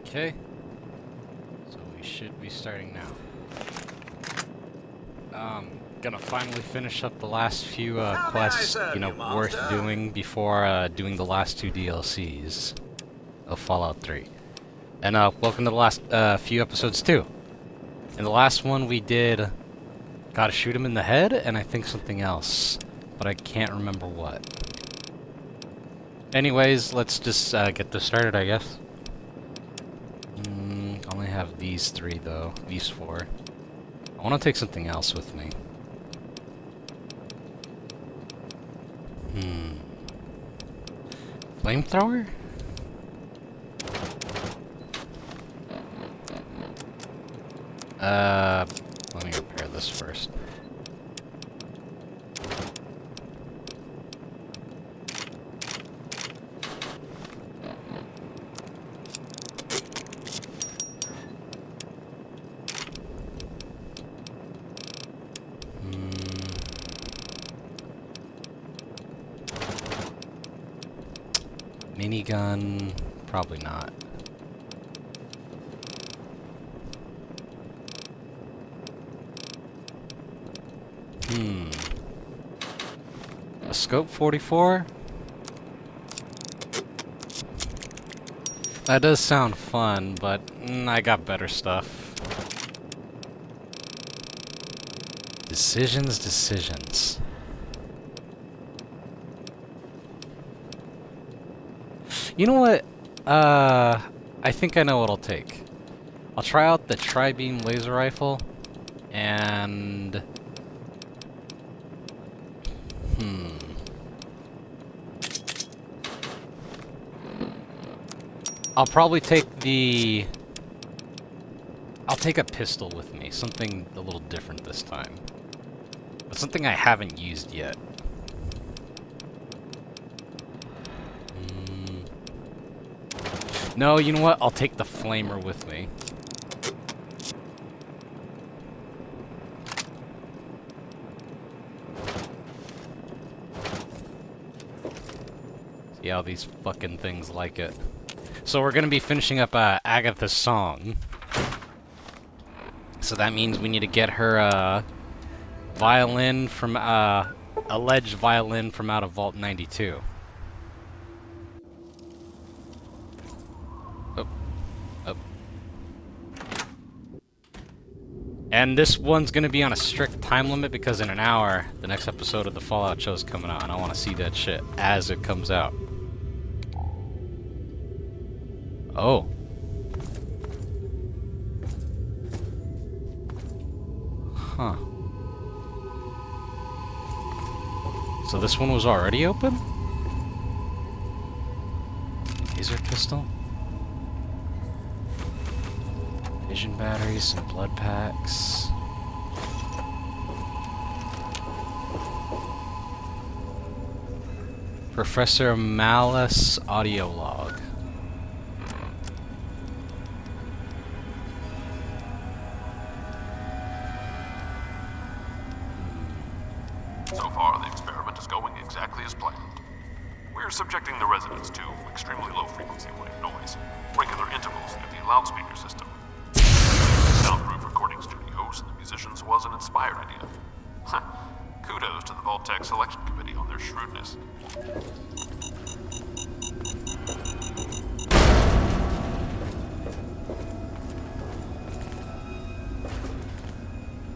Okay, so we should be starting now. Gonna finally finish up the last few quests, worth doing before doing the last two DLCs of Fallout 3. And welcome to the last few episodes too. In the last one we did gotta shoot him in the head, and I think something else, but I can't remember what. Anyways, let's just get this started, I guess. I only have these three though, these four. I want to take something else with me. Flamethrower? Let me repair this first. Minigun, probably not. A scope 44? That does sound fun, but I got better stuff. Decisions. You know what? I think I know what I'll take. I'll try out the tri-beam laser rifle, and... I'll probably take the... I'll take a pistol with me, something a little different this time. But something I haven't used yet. No, you know what? I'll take the flamer with me. See how these fucking things like it. So we're gonna be finishing up Agatha's song. So that means we need to get her violin from alleged violin from out of Vault 92. And this one's gonna be on a strict time limit because in an hour, the next episode of the Fallout show is coming out, and I want to see that shit as it comes out. Oh. Huh. So this one was already open? Laser pistol? Vision batteries and blood packs. Professor Malice audio log. So far, the experiment is going exactly as planned. We're subjecting the residents to extremely low frequency white noise, regular intervals through the loudspeaker system. Soundproof recording studios and the musicians was an inspired idea. Kudos to the Vault-Tec selection committee on their shrewdness.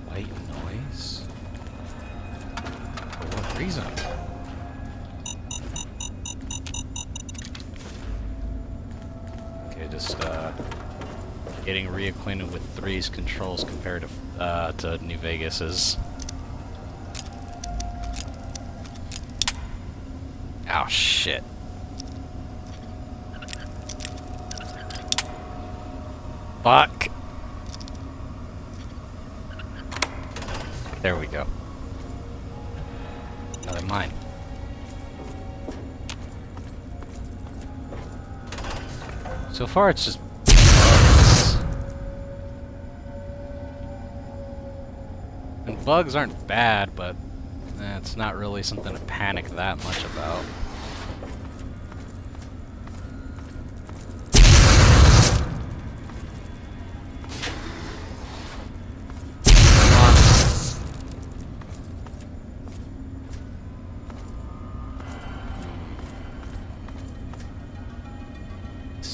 White noise? For what reason? Okay, just getting reacquainted with 3's controls compared to New Vegas's. Oh shit. Fuck. There we go. Another mine. So far it's just bugs. And bugs aren't bad, but it's not really something to panic that much about.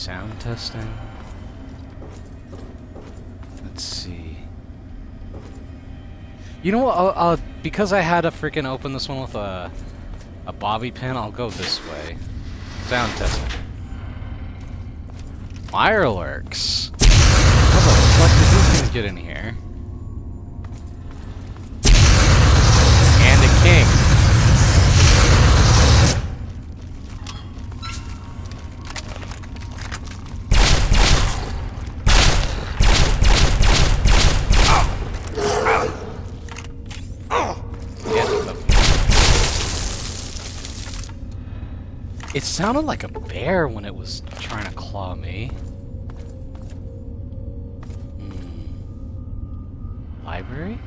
Sound testing. Let's see. You know what? I'll because I had to freaking open this one with a bobby pin, I'll go this way. Sound testing. Fireworks. How the fuck did these things get in here? And a king. It sounded like a bear when it was trying to claw me. Library?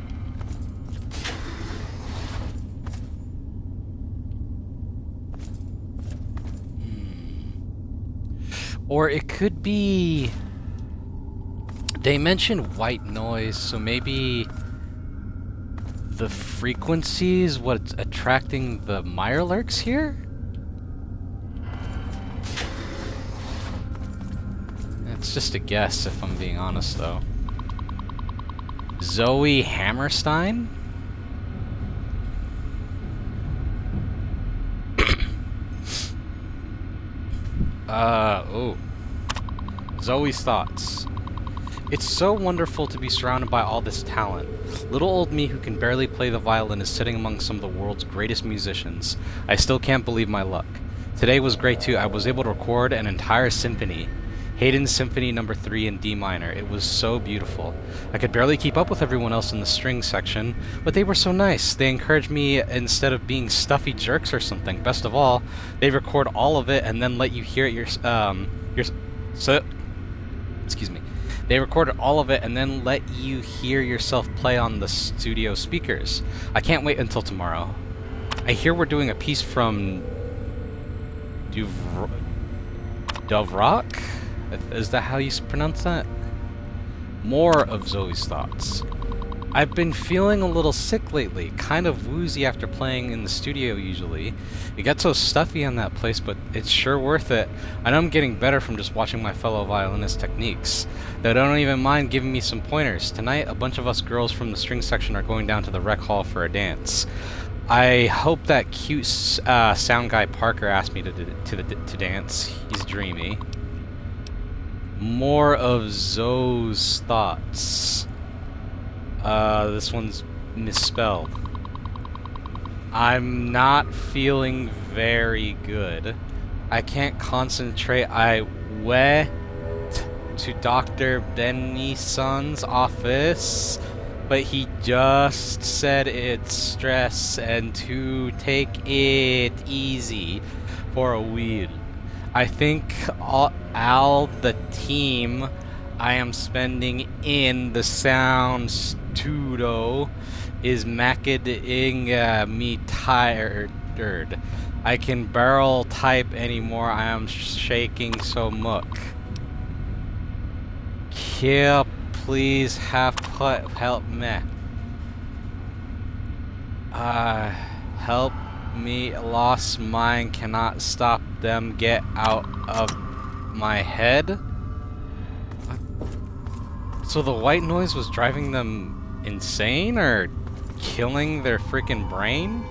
Or it could be... They mentioned white noise, so maybe the frequencies, what's attracting the mirelurks here? It's just a guess, if I'm being honest, though. Zoe Hammerstein? Oh. Zoe's thoughts. It's so wonderful to be surrounded by all this talent. Little old me who can barely play the violin is sitting among some of the world's greatest musicians. I still can't believe my luck. Today was great too. I was able to record an entire symphony. Haydn's Symphony No. 3 in D minor. It was so beautiful. I could barely keep up with everyone else in the string section, but they were so nice. They encouraged me instead of being stuffy jerks or something. Best of all, they record all of it and then let you hear it excuse me. They recorded all of it and then let you hear yourself play on the studio speakers. I can't wait until tomorrow. I hear we're doing a piece from Dovrock? Is that how you pronounce that? More of Zoe's thoughts. I've been feeling a little sick lately, kind of woozy after playing in the studio usually. It got so stuffy on that place, but it's sure worth it. I know I'm getting better from just watching my fellow violinist techniques. They don't even mind giving me some pointers. Tonight, a bunch of us girls from the string section are going down to the rec hall for a dance. I hope that cute sound guy Parker asked me to dance. He's dreamy. More of Zoe's thoughts. This one's misspelled. I'm not feeling very good. I can't concentrate. I went to Dr. Benison's office, but he just said it's stress and to take it easy for a while. I think all the team I am spending in the sound studio is making me tired. I can barely type anymore. I am shaking so much. Here, please help me. Help me. Lost mind cannot stop them. Get out of my head. So the white noise was driving them insane or killing their freaking brain?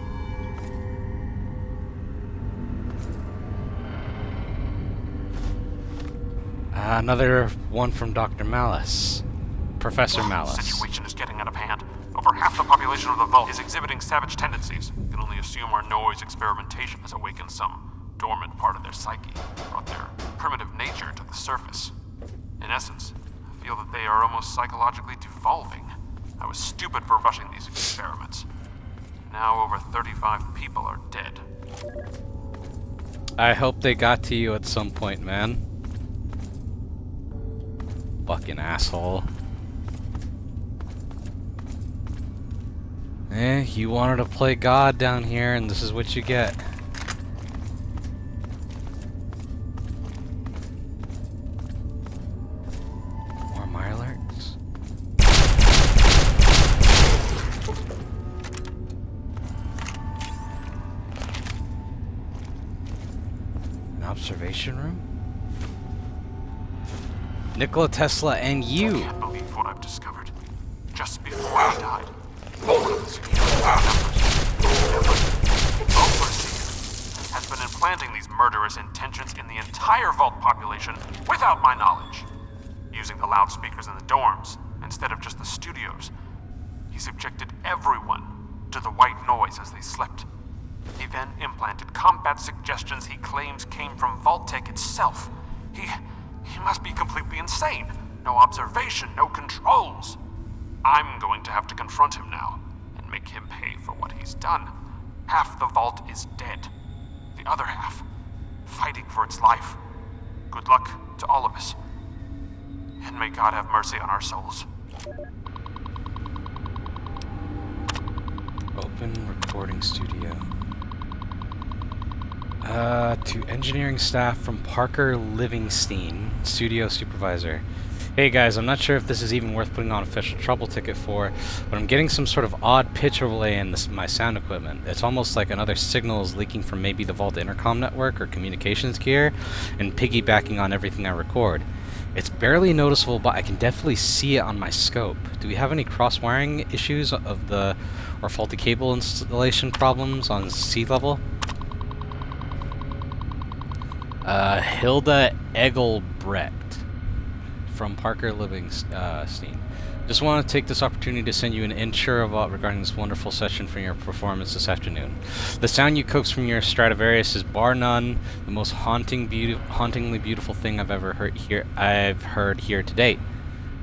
Another one from Dr. Malice. Professor Malice. The situation is getting out of hand. Over half the population of the vault is exhibiting savage tendencies. We can only assume our noise experimentation has awakened some dormant part of their psyche, brought their primitive nature to the surface. In essence, I feel that they are almost psychologically devolving. I was stupid for rushing these experiments. Now over 35 people are dead. I hope they got to you at some point, man. Fucking asshole. You wanted to play God down here, and this is what you get. More mirelurks. An observation room? Nikola Tesla and I you. can't believe what I've discovered. Just before I died, one of the security overseer has been implanting these murderous intentions in the entire Vault population without my knowledge. Using the loudspeakers in the dorms instead of just the studios. He subjected everyone to the white noise as they slept. He then implanted combat suggestions he claims came from Vault-Tec itself. He must be completely insane. No observation, no controls. I'm going to have to confront him now and make him pay for what he's done. Half the Vault is dead. The other half, fighting for its life. Good luck to all of us. And may God have mercy on our souls. Open recording studio. To engineering staff from Parker Livingston, studio supervisor. Hey guys, I'm not sure if this is even worth putting on official trouble ticket for, but I'm getting some sort of odd pitch overlay in my sound equipment. It's almost like another signal is leaking from maybe the Vault intercom network or communications gear, and piggybacking on everything I record. It's barely noticeable, but I can definitely see it on my scope. Do we have any cross-wiring issues or faulty cable installation problems on sea level? Hilda Egelbrecht from Parker Livingston. Just want to take this opportunity to send you an intro regarding this wonderful session from your performance this afternoon. The sound you coax from your Stradivarius is bar none the most hauntingly beautiful thing I've heard here to date.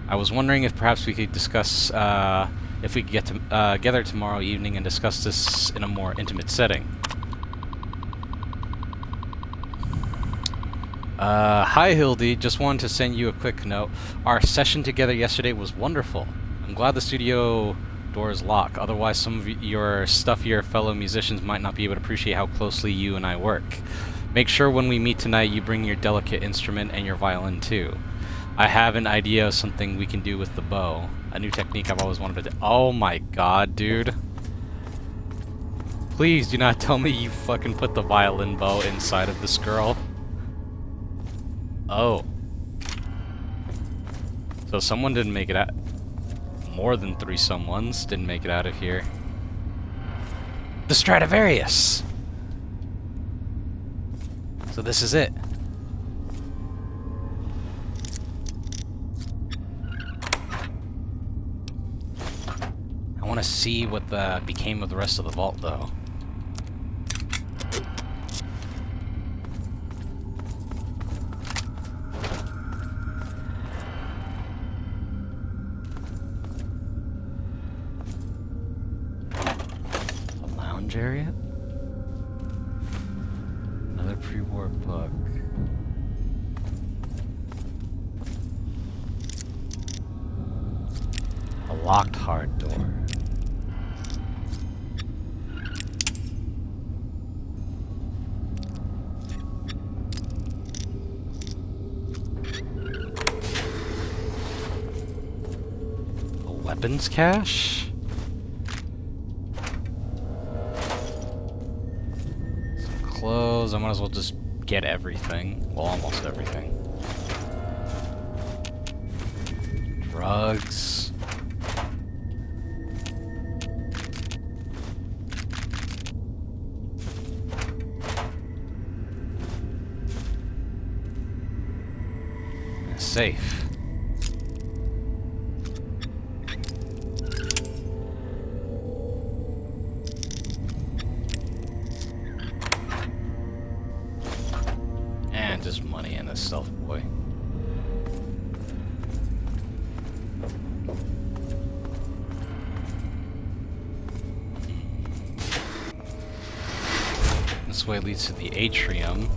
I was wondering if perhaps we could discuss if we could get together tomorrow evening and discuss this in a more intimate setting. Hi Hildy, just wanted to send you a quick note. Our session together yesterday was wonderful. I'm glad the studio doors lock, otherwise some of your stuffier fellow musicians might not be able to appreciate how closely you and I work. Make sure when we meet tonight you bring your delicate instrument and your violin too. I have an idea of something we can do with the bow. A new technique I've always wanted to do. Oh my god, dude. Please do not tell me you fucking put the violin bow inside of this girl. Oh. So someone didn't make it out. More than 3 someones didn't make it out of here. The Stradivarius! So this is it. I want to see what became of the rest of the vault, though. Area? Another pre-war book. A locked hard door. A weapons cache? Clothes, I might as well just get everything. Well, almost everything. Drugs. Safe. Just money and a stealth boy. This way leads to the atrium.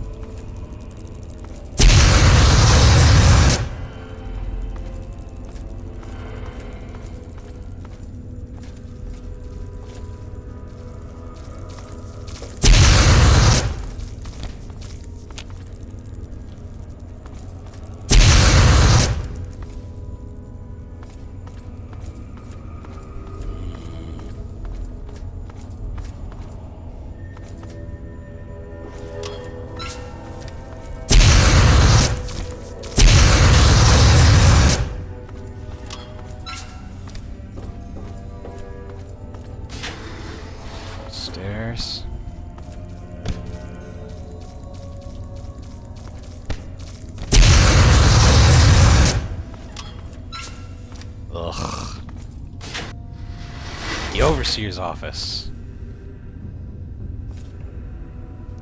Overseer's office.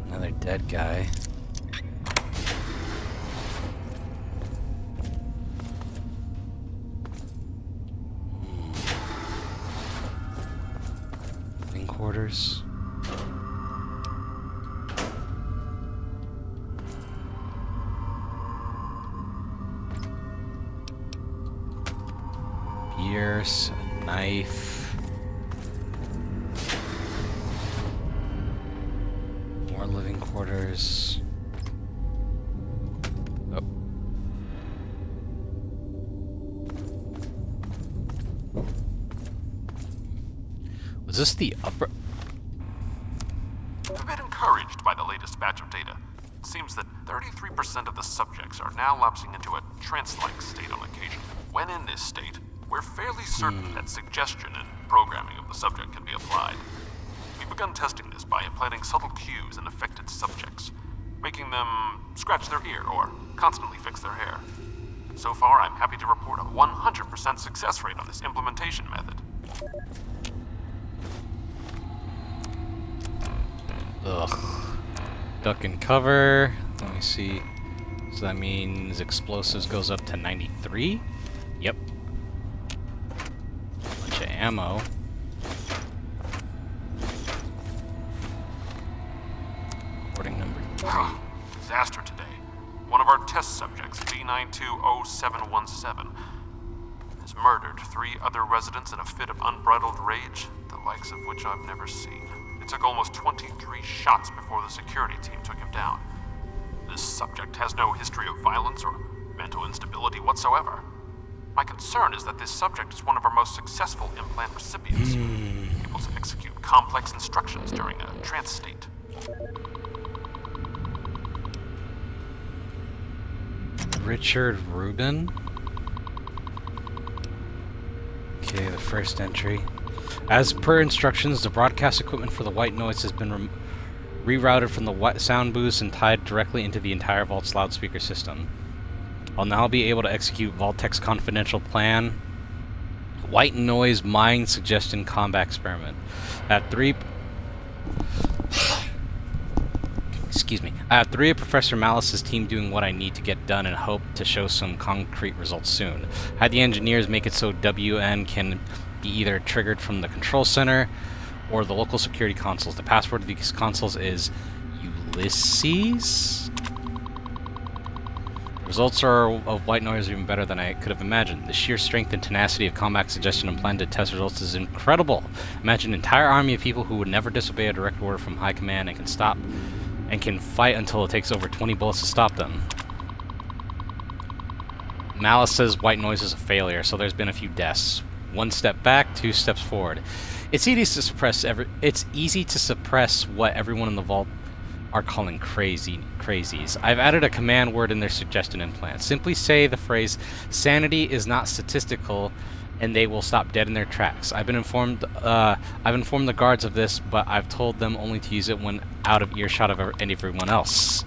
Another dead guy. Living quarters. Pierce, knife. More living quarters. Oh. Was this the upper? I'm a bit encouraged by the latest batch of data. It seems that 33% of the subjects are now lapsing into a trance-like state on occasion. When in this state, we're fairly certain that suggestion and programming of the subject can be applied. We've begun testing this by implanting subtle cues in affected subjects, making them scratch their ear or constantly fix their hair. So far, I'm happy to report a 100% success rate on this implementation method. Ugh. Duck and cover. Let me see. So that means explosives goes up to 93? Yep. Bunch of ammo. Recording number 3. Disaster today. One of our test subjects, D920717, has murdered 3 other residents in a fit of unbridled rage, the likes of which I've never seen. It took almost 23 shots before the security team took him down. This subject has no history of violence or mental instability whatsoever. My concern is that this subject is one of our most successful implant recipients, able to execute complex instructions during a trance state. Richard Rubin. Okay, the first entry. As per instructions, the broadcast equipment for the white noise has been rerouted from the sound booths and tied directly into the entire Vault's loudspeaker system. I'll now be able to execute Vault-Tech's confidential plan, White Noise Mind Suggestion Combat Experiment. At 3... Excuse me. I have 3 of Professor Malice's team doing what I need to get done and hope to show some concrete results soon. Had the engineers make it so WN can be either triggered from the control center or the local security consoles. The password to these consoles is Ulysses? Results of White Noise are even better than I could have imagined. The sheer strength and tenacity of combat suggestion and planned test results is incredible. Imagine an entire army of people who would never disobey a direct order from high command and can fight until it takes over 20 bullets to stop them. Malice says White Noise is a failure, so there's been a few deaths. 1 step back, 2 steps forward. It's easy to suppress what everyone in the vault are calling crazies. I've added a command word in their suggestion implant. Simply say the phrase "sanity is not statistical," and they will stop dead in their tracks. I've informed the guards of this, but I've told them only to use it when out of earshot of everyone else.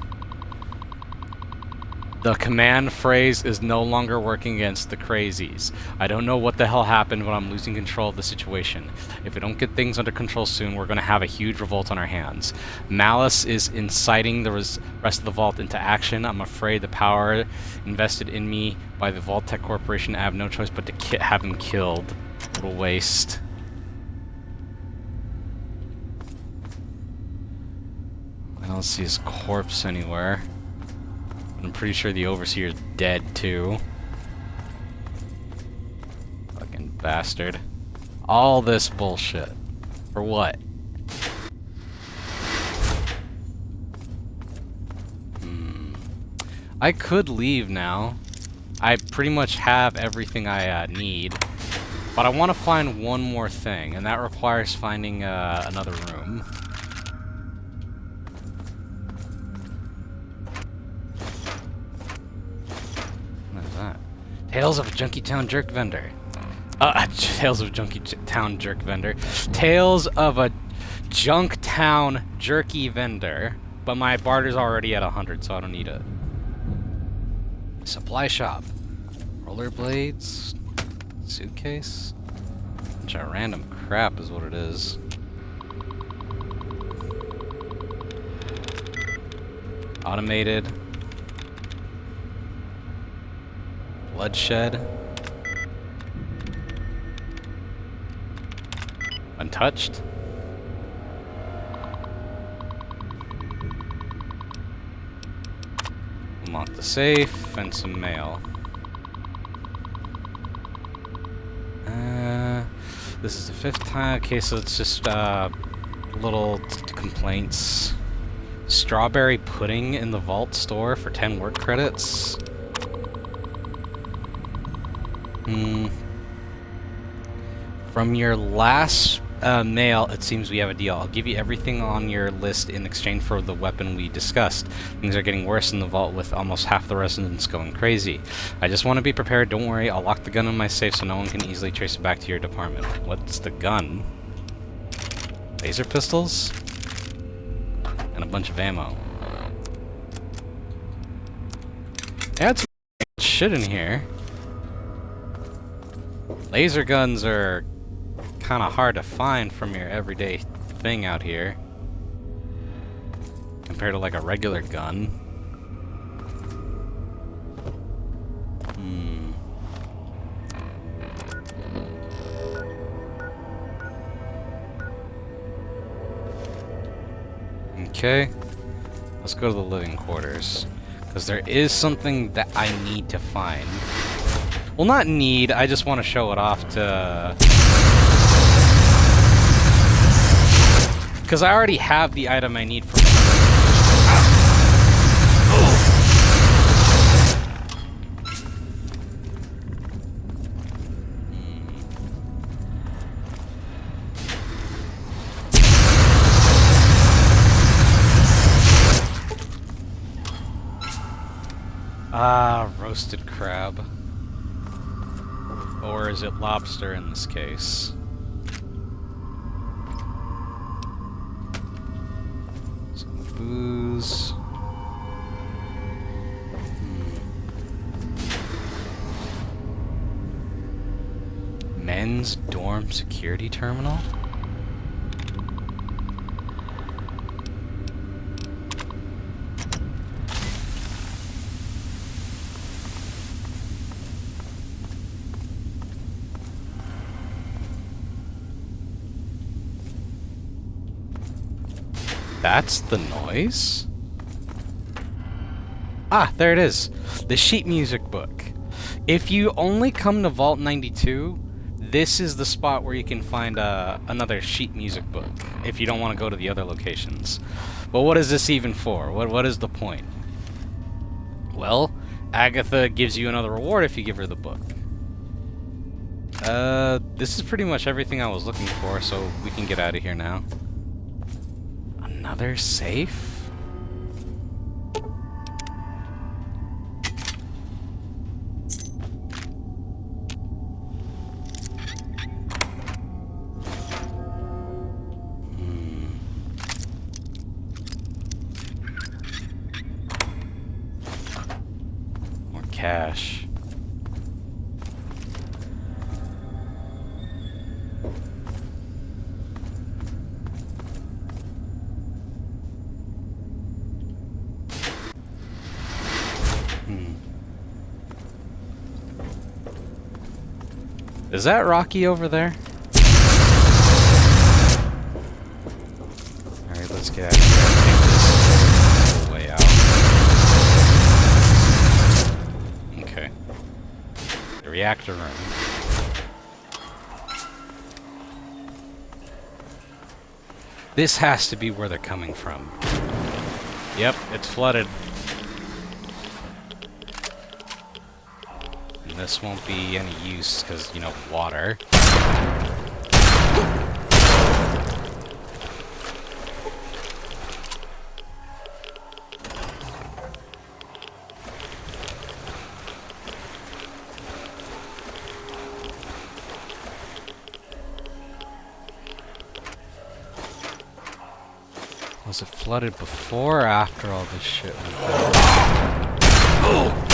The command phrase is no longer working against the crazies. I don't know what the hell happened, but I'm losing control of the situation. If we don't get things under control soon, we're going to have a huge revolt on our hands. Malice is inciting the rest of the Vault into action. I'm afraid the power invested in me by the Vault-Tec Corporation, I have no choice but to have him killed. What a waste. I don't see his corpse anywhere. I'm pretty sure the Overseer's dead, too. Fucking bastard. All this bullshit. For what? I could leave now. I pretty much have everything I need. But I want to find one more thing, and that requires finding another room. Tales of a Junkytown Jerk Vendor. Tales of a Junkytown Jerk Vendor. Tales of a Junktown Jerky Vendor. But my barter's already at 100, so I don't need it. Supply shop. Rollerblades. Suitcase. Bunch of random crap is what it is. Automated. Bloodshed. Untouched. Unlock the safe and some mail. This is the 5th time. Okay, so it's just little complaints. Strawberry pudding in the vault store for 10 work credits. From your last mail, it seems we have a deal. I'll give you everything on your list in exchange for the weapon we discussed. Things are getting worse in the vault with almost half the residents going crazy. I just want to be prepared. Don't worry, I'll lock the gun in my safe so no one can easily trace it back to your department. What's the gun? Laser pistols? And a bunch of ammo. Yeah, it's shit in here. Laser guns are kind of hard to find from your everyday thing out here compared to like a regular gun. Okay, let's go to the living quarters because there is something that I need to find. Well, not need, I just want to show it off to... Because I already have the item I need from roasted crab. Or is it lobster in this case? Some booze. Men's dorm security terminal? That's the noise? Ah, there it is. The sheet music book. If you only come to Vault 92, this is the spot where you can find another sheet music book, if you don't want to go to the other locations. But what is this even for? What is the point? Well, Agatha gives you another reward if you give her the book. This is pretty much everything I was looking for, so we can get out of here now. Another safe? More cash. Is that Rocky over there? Alright, let's get out of here. I think this is the way out. Okay. The reactor room. This has to be where they're coming from. Yep, it's flooded. This won't be any use because, you know, water. Was it flooded before or after all this shit went down? Oh!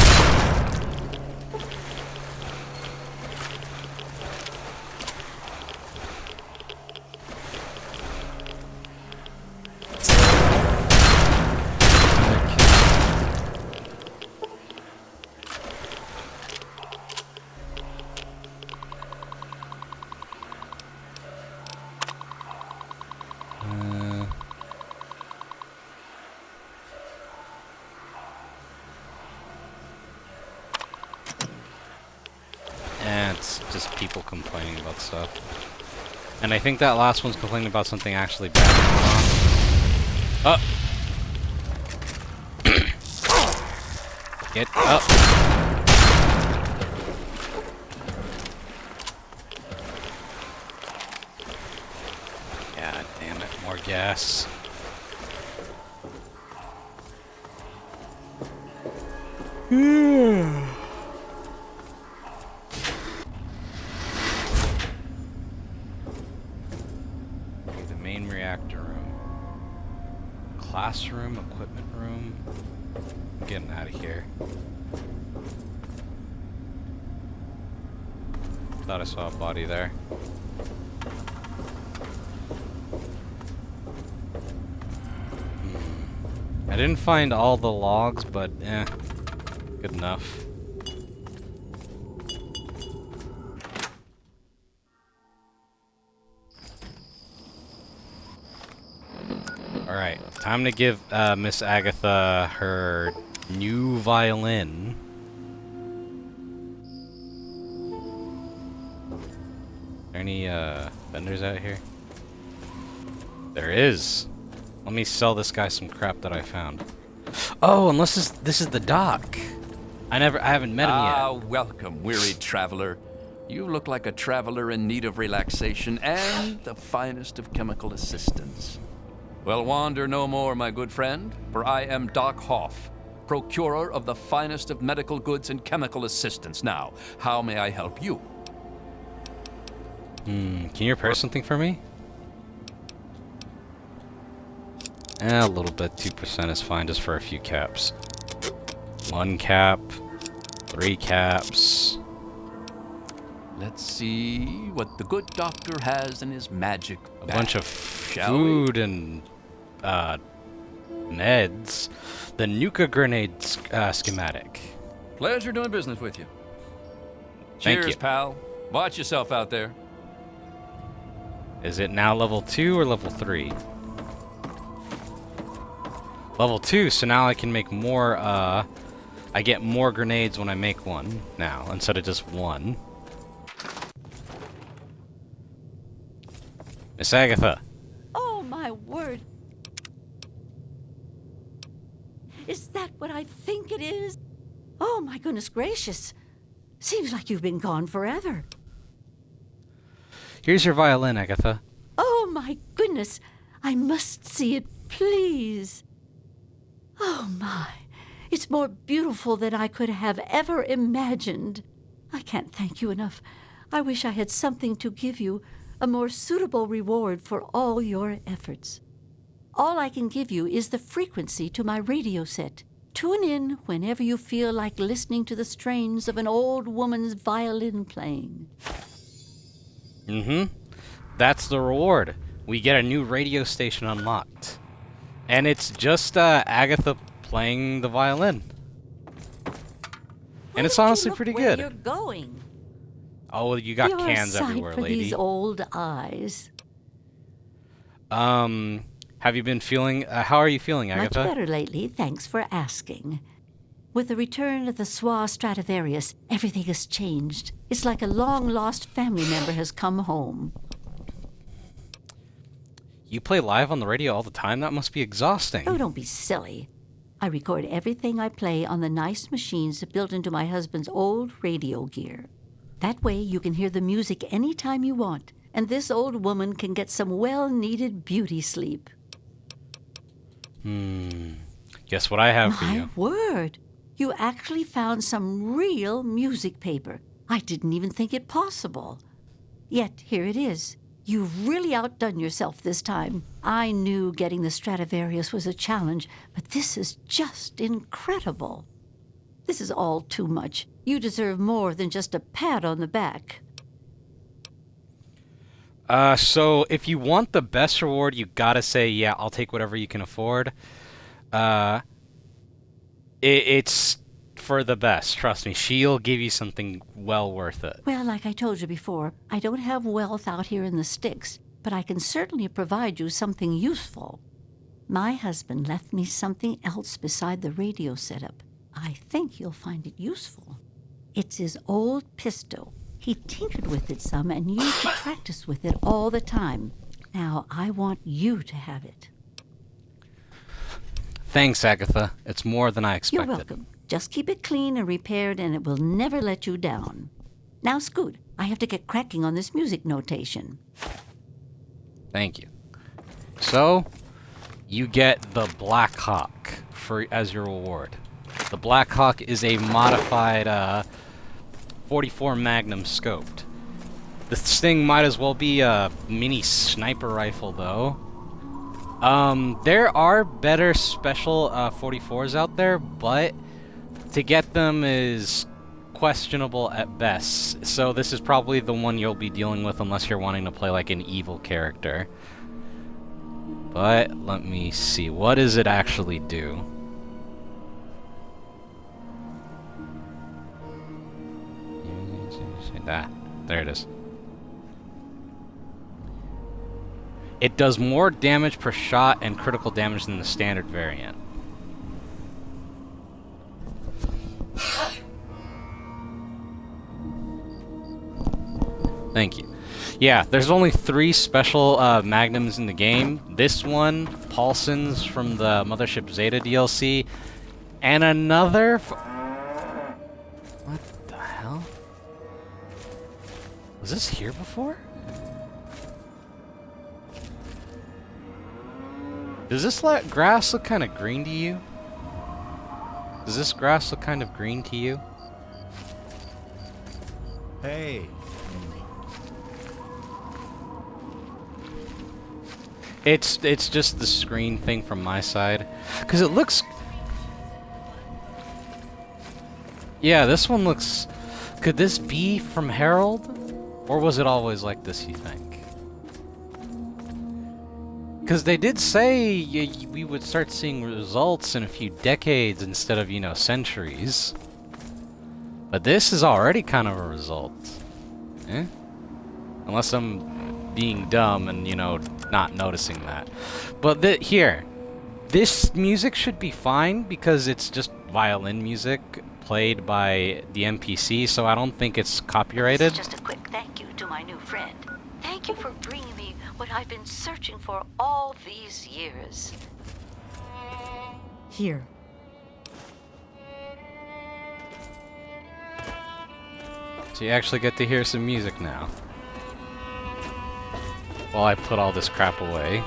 it's just people complaining about stuff. And I think that last one's complaining about something actually bad going on. Get up! God damn it, more gas. The main reactor room. Classroom, equipment room. I'm getting out of here. Thought I saw a body there. I didn't find all the logs, but good enough. Alright, time to give Miss Agatha her new violin. Are there any vendors out here? There is. Let me sell this guy some crap that I found. Oh, unless this is the doc. I haven't met him yet. Ah, welcome, weary traveler. You look like a traveler in need of relaxation and the finest of chemical assistance. Well, wander no more, my good friend, for I am Doc Hoff, procurer of the finest of medical goods and chemical assistance. Now, how may I help you? Can you repair something for me? A little bit, 2% is fine, just for a few caps. 1 cap, 3 caps. Let's see what the good doctor has in his magic bag. A bunch of food and meds. The Nuka grenade schematic. Pleasure doing business with you. Thank Cheers, you. pal. Watch yourself out there. Is it now level 2 or level 3? Level 2, so now I can make more, I get more grenades when I make one now, instead of just one. Miss Agatha. Oh, my word. Is that what I think it is? Oh, my goodness gracious. Seems like you've been gone forever. Here's your violin, Agatha. Oh, my goodness. I must see it, please. Oh, my. It's more beautiful than I could have ever imagined. I can't thank you enough. I wish I had something to give you, a more suitable reward for all your efforts. All I can give you is the frequency to my radio set. Tune in whenever you feel like listening to the strains of an old woman's violin playing. That's the reward. We get a new radio station unlocked. And it's just Agatha playing the violin. And it's honestly pretty good. Where you're going? Oh, you got You're cans a sight everywhere, for lady. these old eyes. Have you been feeling, how are you feeling, Agatha? Much better lately, thanks for asking. With the return of the Swa Stradivarius, everything has changed. It's like a long-lost family member has come home. You play live on the radio all the time? That must be exhausting. Oh, don't be silly. I record everything I play on the nice machines built into my husband's old radio gear. That way you can hear the music anytime you want, and this old woman can get some well-needed beauty sleep. Guess what I have for My you? word! You actually found some real music paper. I didn't even think it possible. Yet here it is. You've really outdone yourself this time. I knew getting the Stradivarius was a challenge, but this is just incredible. This is all too much. You deserve more than just a pat on the back. So if you want the best reward, you gotta say, yeah, I'll take whatever you can afford. It's for the best. Trust me, she'll give you something well worth it. Well, like I told you before, I don't have wealth out here in the sticks, but I can certainly provide you something useful. My husband left me something else beside the radio setup. I think you'll find it useful. It's his old pistol. He tinkered with it some and used to practice with it all the time. Now, I want you to have it. Thanks, Agatha. It's more than I expected. You're welcome. Just keep it clean and repaired, and it will never let you down. Now, Scoot, I have to get cracking on this music notation. Thank you. So, you get the Black Hawk as your reward. The Black Hawk is a modified 44 Magnum scoped. This thing might as well be a mini sniper rifle, though. There are better special 44s out there, but to get them is questionable at best. So this is probably the one you'll be dealing with unless you're wanting to play like an evil character. But let me see, what does it actually do? There it is. It does more damage per shot and critical damage than the standard variant. Thank you. Yeah, there's only 3 special magnums in the game. This one, Paulson's from the Mothership Zeta DLC, and another... What the hell? Was this here before? Does this grass look kind of green to you? Does this grass look kind of green to you? Hey. It's just the screen thing from my side. Because it looks... Yeah, this one looks... Could this be from Herald? Or was it always like this, you think? Because they did say we would start seeing results in a few decades instead of, you know, centuries. But this is already kind of a result. Eh? Unless I'm being dumb and, you know, not noticing that. But here, this music should be fine because it's just violin music played by the NPC, so I don't think it's copyrighted. This is just a quick thank you to my new friend. Thank you for bringing me what I've been searching for all these years. Here. So you actually get to hear some music now. While I put all this crap away.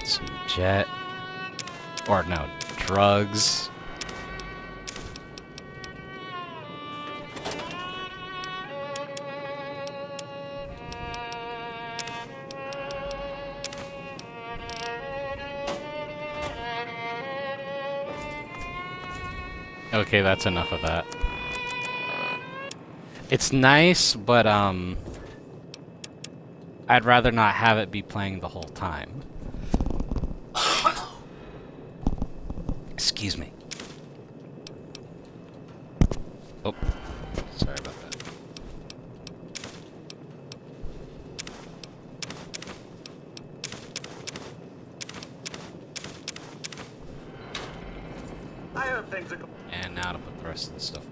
Some jet. Or no, drugs. Okay, that's enough of that. It's nice, but I'd rather not have it be playing the whole time. Excuse me. Oh, sorry about that. I hope things are. And now to put the rest of the stuff away.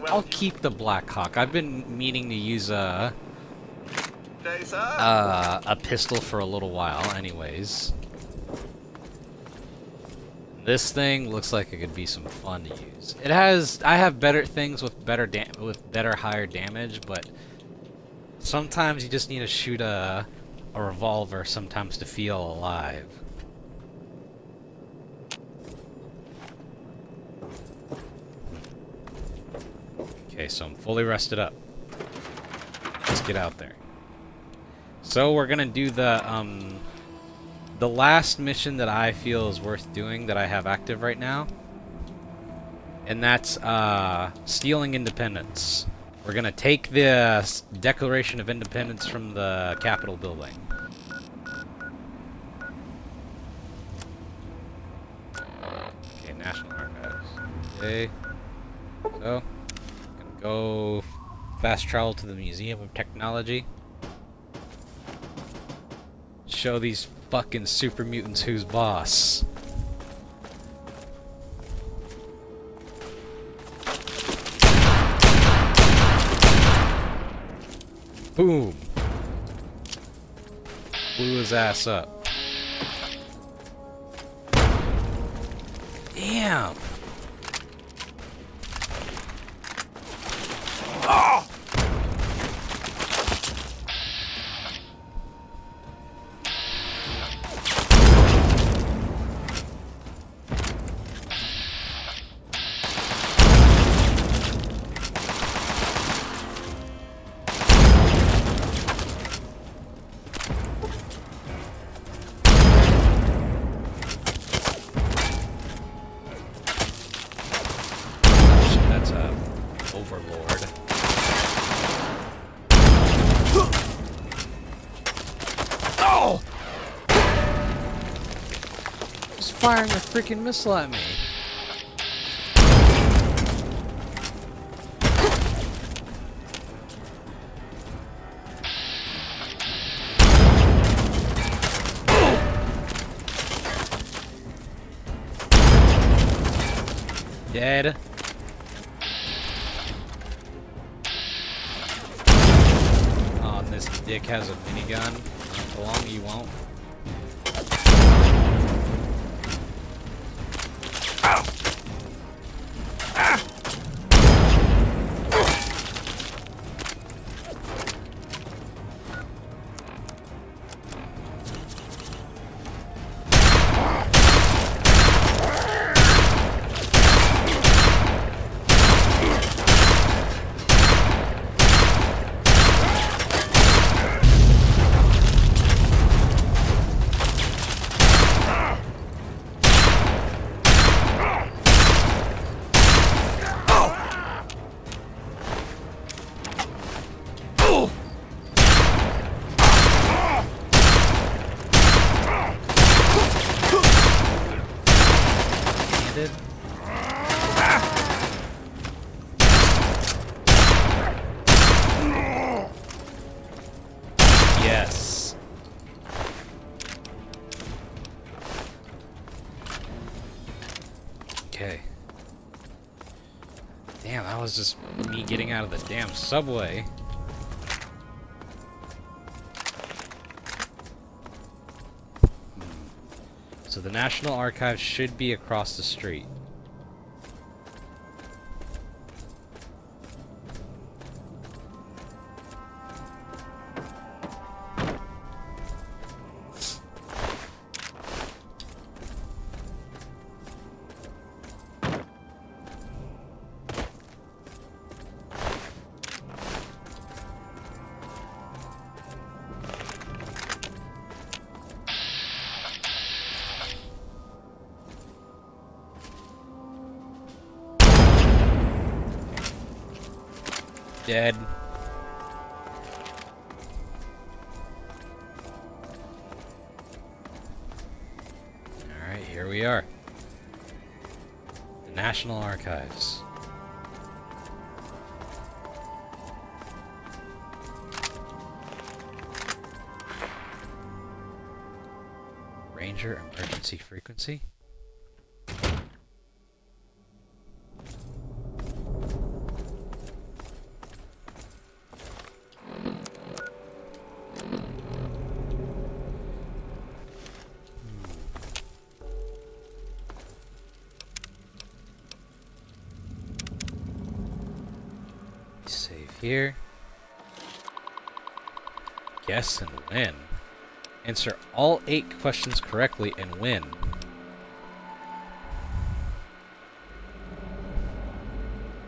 I'll keep the Black Hawk. I've been meaning to use a pistol for a little while anyways. This thing looks like it could be some fun to use. I have better things with better higher damage, but sometimes you just need to shoot a revolver sometimes to feel alive. Okay, so I'm fully rested up. Let's get out there. So we're gonna do the last mission that I feel is worth doing that I have active right now. And that's stealing independence. We're gonna take the Declaration of Independence from the Capitol building. Okay, National Archives. Okay. So, gonna go fast travel to the Museum of Technology. Show these fucking super mutants who's boss. Boom! Blew his ass up. Damn! Shit, that's a overlord. Oh! He's firing a freaking missile at me. Dead. Oh, and this dick has a minigun. Not for long, you won't. Did. Yes. Okay. Damn, that was just me getting out of the damn subway. So the National Archives should be across the street. Dead. Alright, here we are. The National Archives. Ranger emergency frequency. Save here. Guess and win. Answer all 8 questions correctly and win.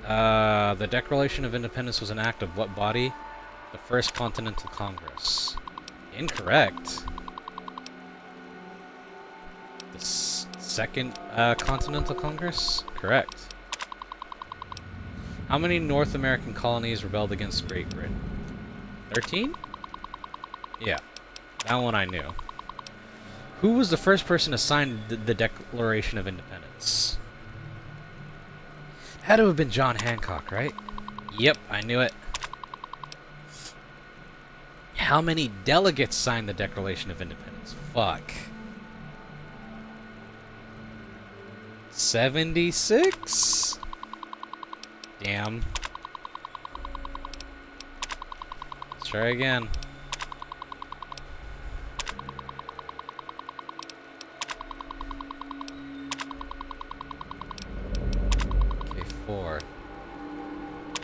The Declaration of Independence was an act of what body? The First Continental Congress. Incorrect. The Second Continental Congress? Correct. How many North American colonies rebelled against Great Britain? 13? Yeah, that one I knew. Who was the first person to sign the Declaration of Independence? Had to have been John Hancock, right? Yep, I knew it. How many delegates signed the Declaration of Independence? Fuck. 76? Damn. Let's try again. Okay, 4.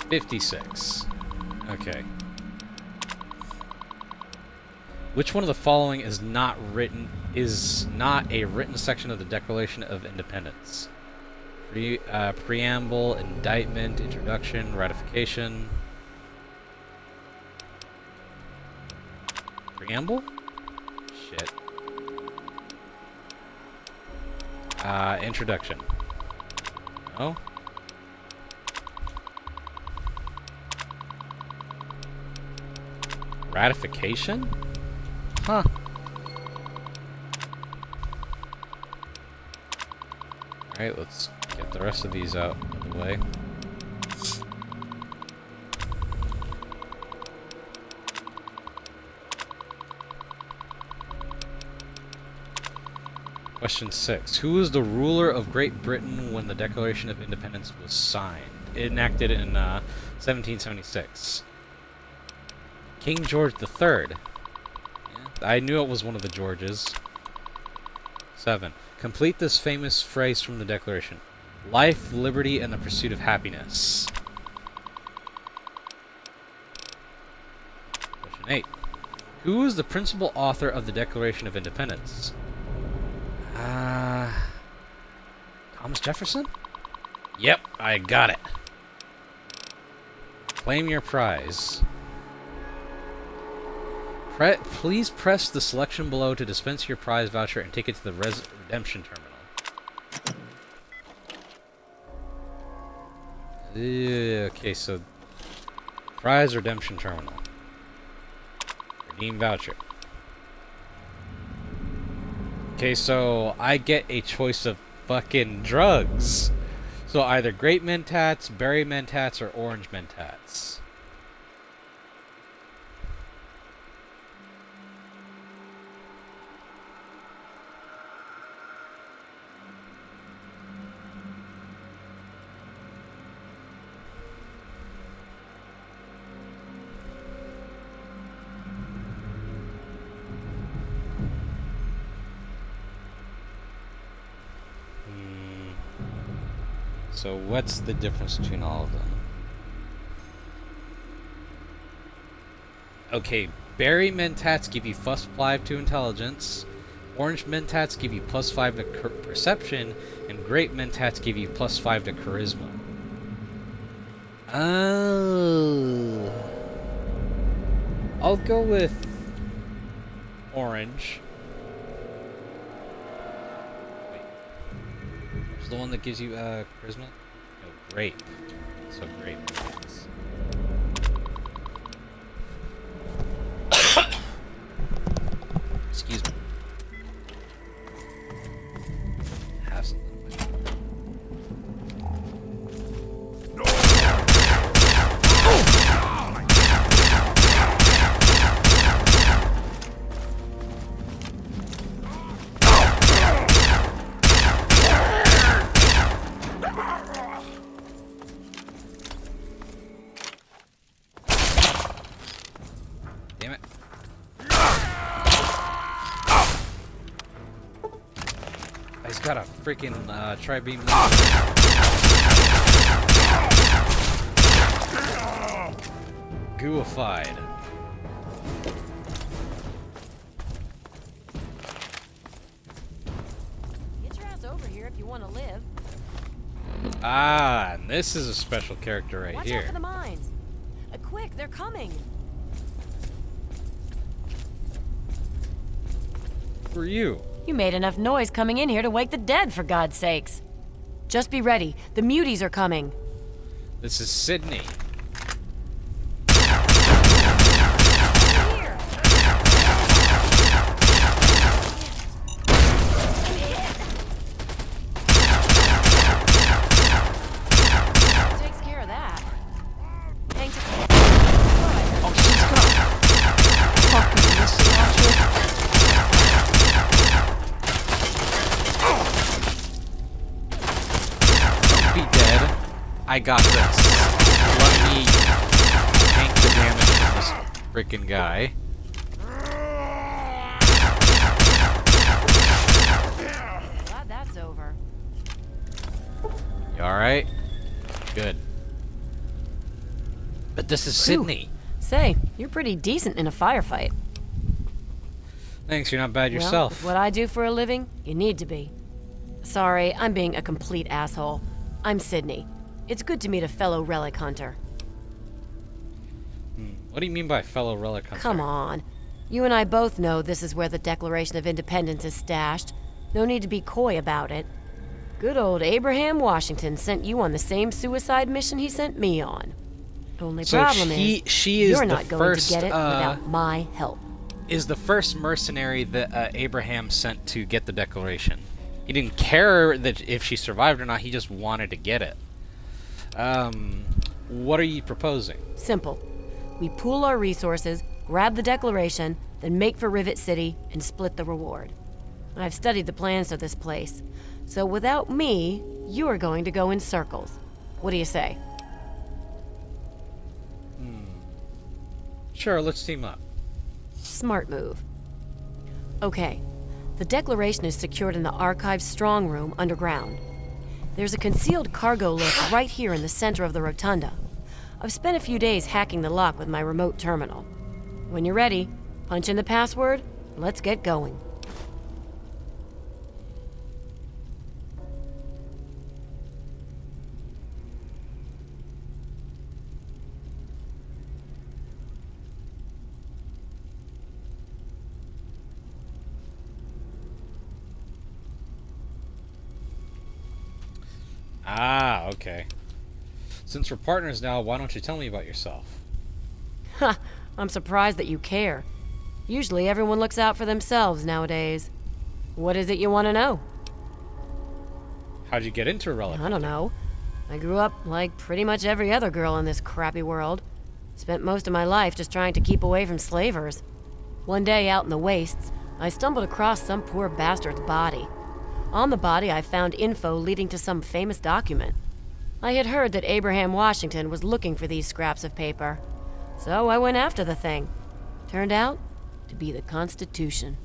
56. Okay. Which one of the following is not a written section of the Declaration of Independence? Preamble, indictment, introduction, ratification. Preamble? Shit. Introduction. No? Ratification? Huh. Alright, let's get the rest of these out of the way. Question 6. Who was the ruler of Great Britain when the Declaration of Independence was signed? Enacted in 1776. King George III. I knew it was one of the Georges. 7. Complete this famous phrase from the Declaration. Life, liberty, and the pursuit of happiness. Question 8. Who is the principal author of the Declaration of Independence? Thomas Jefferson? Yep, I got it. Claim your prize. Please press the selection below to dispense your prize voucher and take it to the redemption terminal. Okay, so prize redemption terminal. Redeem voucher. Okay, so I get a choice of fucking drugs. So either grape mentats, berry mentats, or orange mentats. So what's the difference between all of them? Okay, berry mentats give you +5 to intelligence, orange mentats give you +5 to perception, and grape mentats give you +5 to charisma. Oh. I'll go with orange. The one that gives you charisma? No, grape. So grape. Excuse me. Have something. Damn it. He's got a freaking tri-beam. Gooified. Get your ass over here if you want to live. Ah, and this is a special character right Watch here. out for the mines. Quick, they're coming. Who are you? You made enough noise coming in here to wake the dead, for God's sakes. Just be ready. The muties are coming. This is Sydney. Here. I got this. Let me tank the damage from this freaking guy. Glad that's over. You alright? Good. But this is Sydney. Say, you're pretty decent in a firefight. Thanks, you're not bad Well, yourself. with what I do for a living, you need to be. Sorry, I'm being a complete asshole. I'm Sydney. It's good to meet a fellow relic hunter. What do you mean by fellow relic hunter? Come on. You and I both know this is where the Declaration of Independence is stashed. No need to be coy about it. Good old Abraham Washington sent you on the same suicide mission he sent me on. Only So problem she is you're the not going first, to get it without my help. Is the first mercenary that Abraham sent to get the Declaration. He didn't care that if she survived or not, he just wanted to get it. What are you proposing? Simple. We pool our resources, grab the Declaration, then make for Rivet City and split the reward. I've studied the plans of this place, so without me, you are going to go in circles. What do you say? Sure, let's team up. Smart move. Okay, the Declaration is secured in the Archive's strong room underground. There's a concealed cargo lift right here in the center of the rotunda. I've spent a few days hacking the lock with my remote terminal. When you're ready, punch in the password, let's get going. Ah, okay. Since we're partners now, why don't you tell me about yourself? Ha! I'm surprised that you care. Usually everyone looks out for themselves nowadays. What is it you want to know? How'd you get into relic? I don't know. I grew up like pretty much every other girl in this crappy world. Spent most of my life just trying to keep away from slavers. One day out in the wastes, I stumbled across some poor bastard's body. On the body, I found info leading to some famous document. I had heard that Abraham Washington was looking for these scraps of paper. So I went after the thing. Turned out to be the Constitution.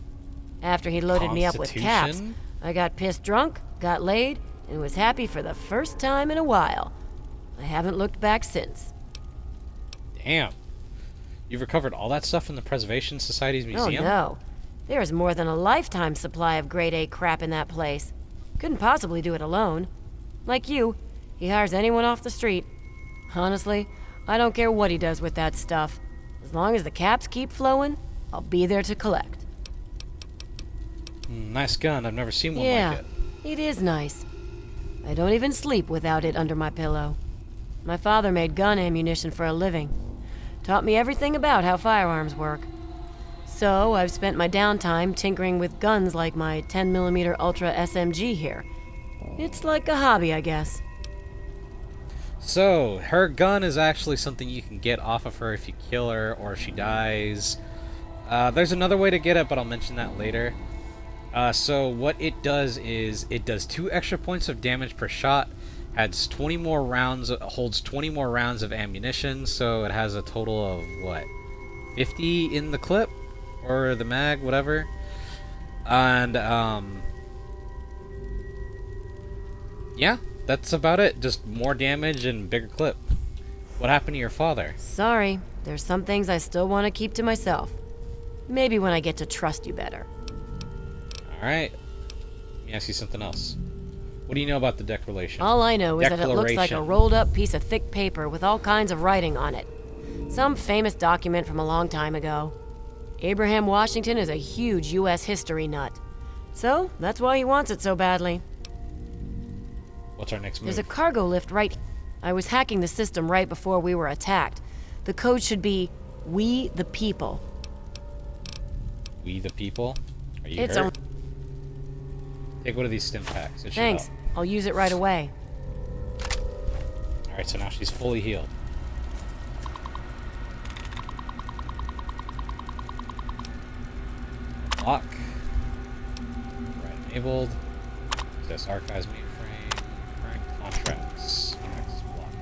After he loaded me up with caps, Constitution? I got pissed drunk, got laid, and was happy for the first time in a while. I haven't looked back since. Damn. You've recovered all that stuff from the Preservation Society's museum? Oh no. There is more than a lifetime supply of grade A crap in that place. Couldn't possibly do it alone. Like you, he hires anyone off the street. Honestly, I don't care what he does with that stuff. As long as the caps keep flowing, I'll be there to collect. Nice gun. I've never seen one Yeah, like it. it is nice. I don't even sleep without it under my pillow. My father made gun ammunition for a living. Taught me everything about how firearms work. So I've spent my downtime tinkering with guns like my 10mm Ultra SMG here. It's like a hobby, I guess. So, her gun is actually something you can get off of her if you kill her or if she dies. There's another way to get it, but I'll mention that later. So what it does is it does 2 extra points of damage per shot, adds 20 more rounds, holds 20 more rounds of ammunition, so it has a total of what, 50 in the clip or the mag, whatever. And yeah, that's about it. Just more damage and bigger clip. What happened to your father? Sorry, there's some things I still want to keep to myself. Maybe when I get to trust you better. Alright. Let me ask you something else. What do you know about the Declaration? All I know is that it looks like a Declaration. rolled up piece of thick paper with all kinds of writing on it. Some famous document from a long time ago. Abraham Washington is a huge U.S. history nut. So, that's why he wants it so badly. What's our next move? There's a cargo lift right. I was hacking the system right before we were attacked. The code should be We the People. We the people? Are you It's hurt? Take one of these stim packs. It should Thanks. help. I'll use it right away. Alright, so now she's fully healed. Lock. Right enabled. Access archives mainframe. Current contracts. Access block.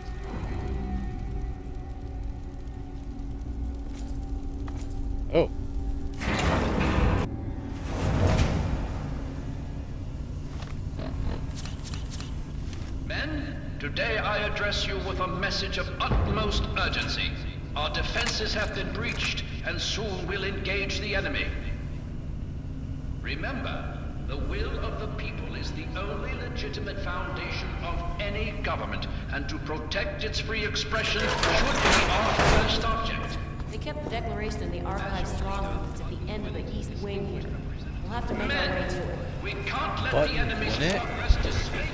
Today I address you with a message of utmost urgency. Our defenses have been breached, and soon we'll engage the enemy. Remember, the will of the people is the only legitimate foundation of any government, and to protect its free expression should be our first object. They kept the declaration in the archive strongholds at the end of the east wing here. We'll have to make our way to it. We can't let But the enemy's wouldn't it? progress dissuade.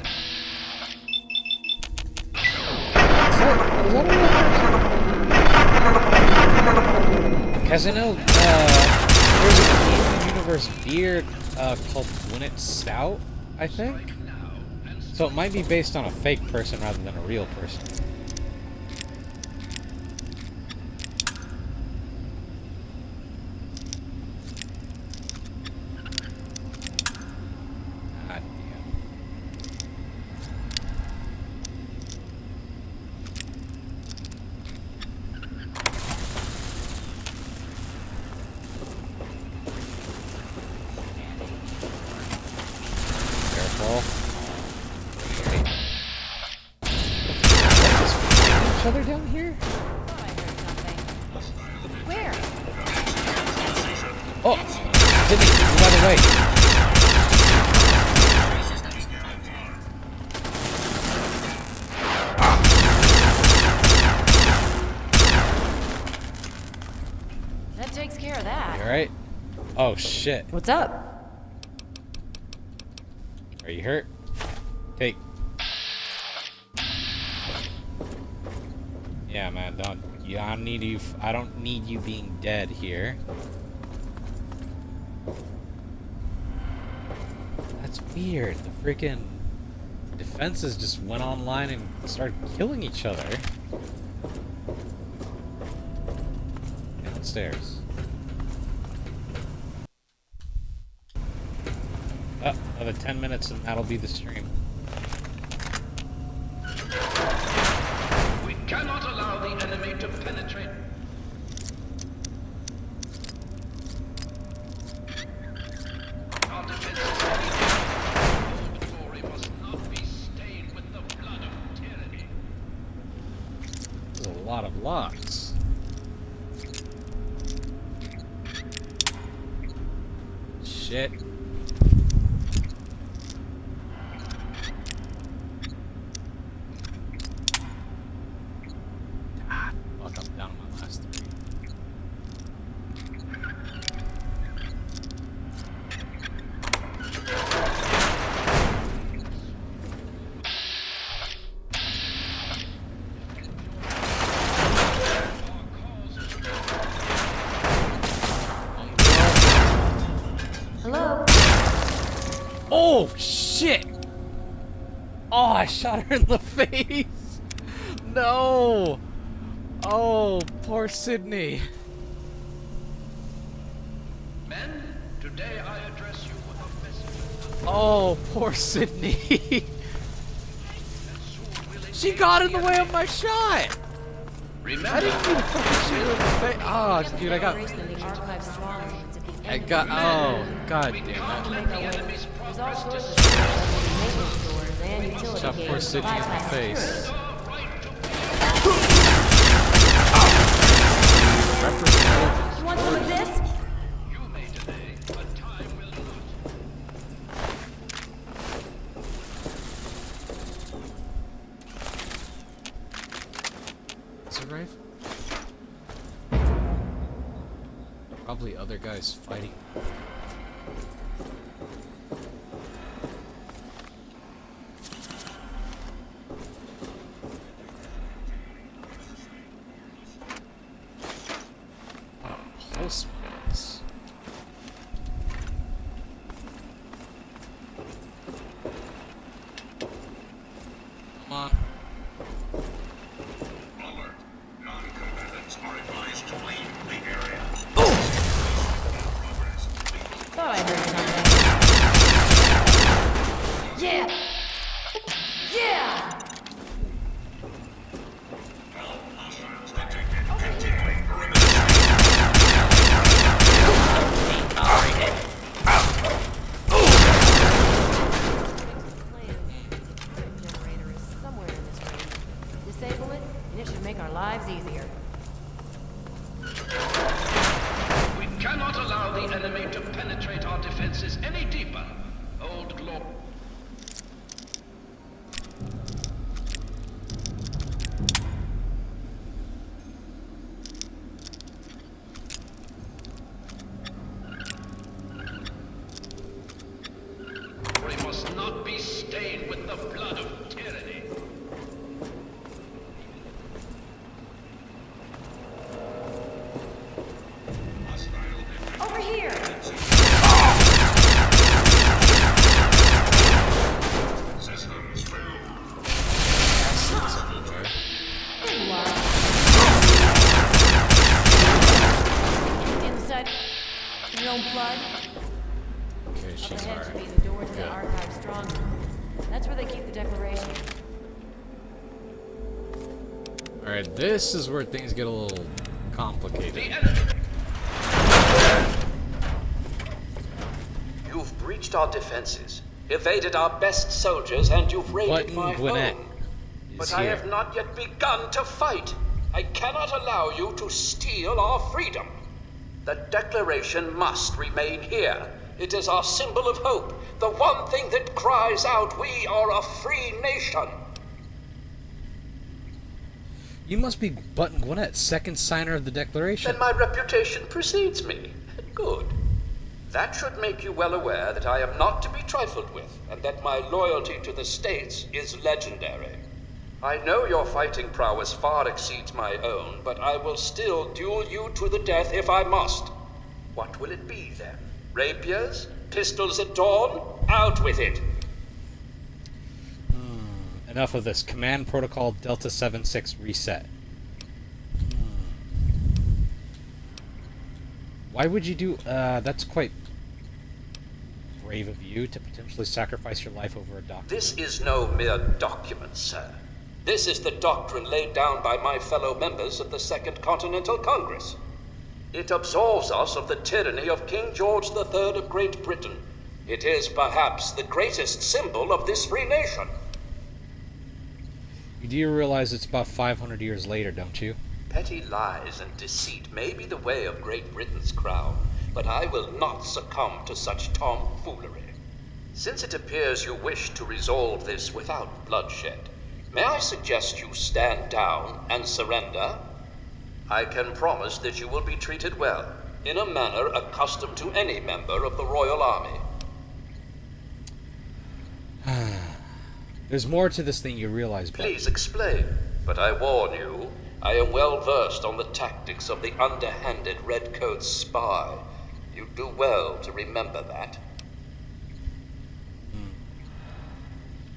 Because I know there's a in-universe beer called Gwyneth Stout, I think. So it might be based on a fake person rather than a real person. God damn. Careful. Each other down here? Thought I heard something. Where? Oh! Sydney, move out of the way. That takes care of that. You alright? Oh shit. What's up? Are you hurt? Take. Yeah, man, don't. Yeah, I need you. I don't need you being dead here. That's weird. The freaking defenses just went online and started killing each other. Downstairs. Oh, another 10 minutes and that'll be the stream. We cannot allow the enemy to penetrate. Our defenses glory must not be stained with the blood of tyranny. There's a lot of locks. Shit. Ah, fuck, I'm down on my last three. Hello? Oh, shit! Oh, I shot her in the face! No! Oh, poor Sydney. Men, today I address you with a message. Oh, poor Sydney. She got in the way of my shot! I Remember, didn't mean to fucking shoot her in the face. Oh, dude, I got... Declaration in the archive strongholds at the end I of the got... east Oh, god we damn it. can't let the enemy's There's all progress sorts of dissuade. stuff like maintenance stores and utility Shot poor gates Sydney in the bypass face. security. You want some of this? You may delay, but time will not. Is it rifle? Probably other guys fighting. Oh, pulse ones. Come on. Alert. Non-combatants are advised to leave the area. Progress. That's where they keep the Declaration. Alright, this is where things get a little complicated. You've breached our defenses, evaded our best soldiers, and you've raided Button my Gwinnett home. is But here. I have not yet begun to fight. I cannot allow you to steal our freedom. The Declaration must remain here. It is our symbol of hope, the one thing that cries out, we are a free nation. You must be Button Gwinnett, second signer of the Declaration. Then my reputation precedes me. Good. That should make you well aware that I am not to be trifled with, and that my loyalty to the States is legendary. I know your fighting prowess far exceeds my own, but I will still duel you to the death if I must. What will it be then? Rapiers? Pistols at dawn? Out with it! Enough of this. Command Protocol Delta 76 reset. Why would you do... that's quite brave of you to potentially sacrifice your life over a document. This is no mere document, sir. This is the doctrine laid down by my fellow members of the Second Continental Congress. It absolves us of the tyranny of King George III of Great Britain. It is perhaps the greatest symbol of this free nation. You do realize it's about 500 years later, don't you? Petty lies and deceit may be the way of Great Britain's crown, but I will not succumb to such tomfoolery. Since it appears you wish to resolve this without bloodshed, may I suggest you stand down and surrender? I can promise that you will be treated well, in a manner accustomed to any member of the Royal Army. There's more to this than you realize, Button. Please explain, but I warn you, I am well versed on the tactics of the underhanded Redcoat spy. You do well to remember that.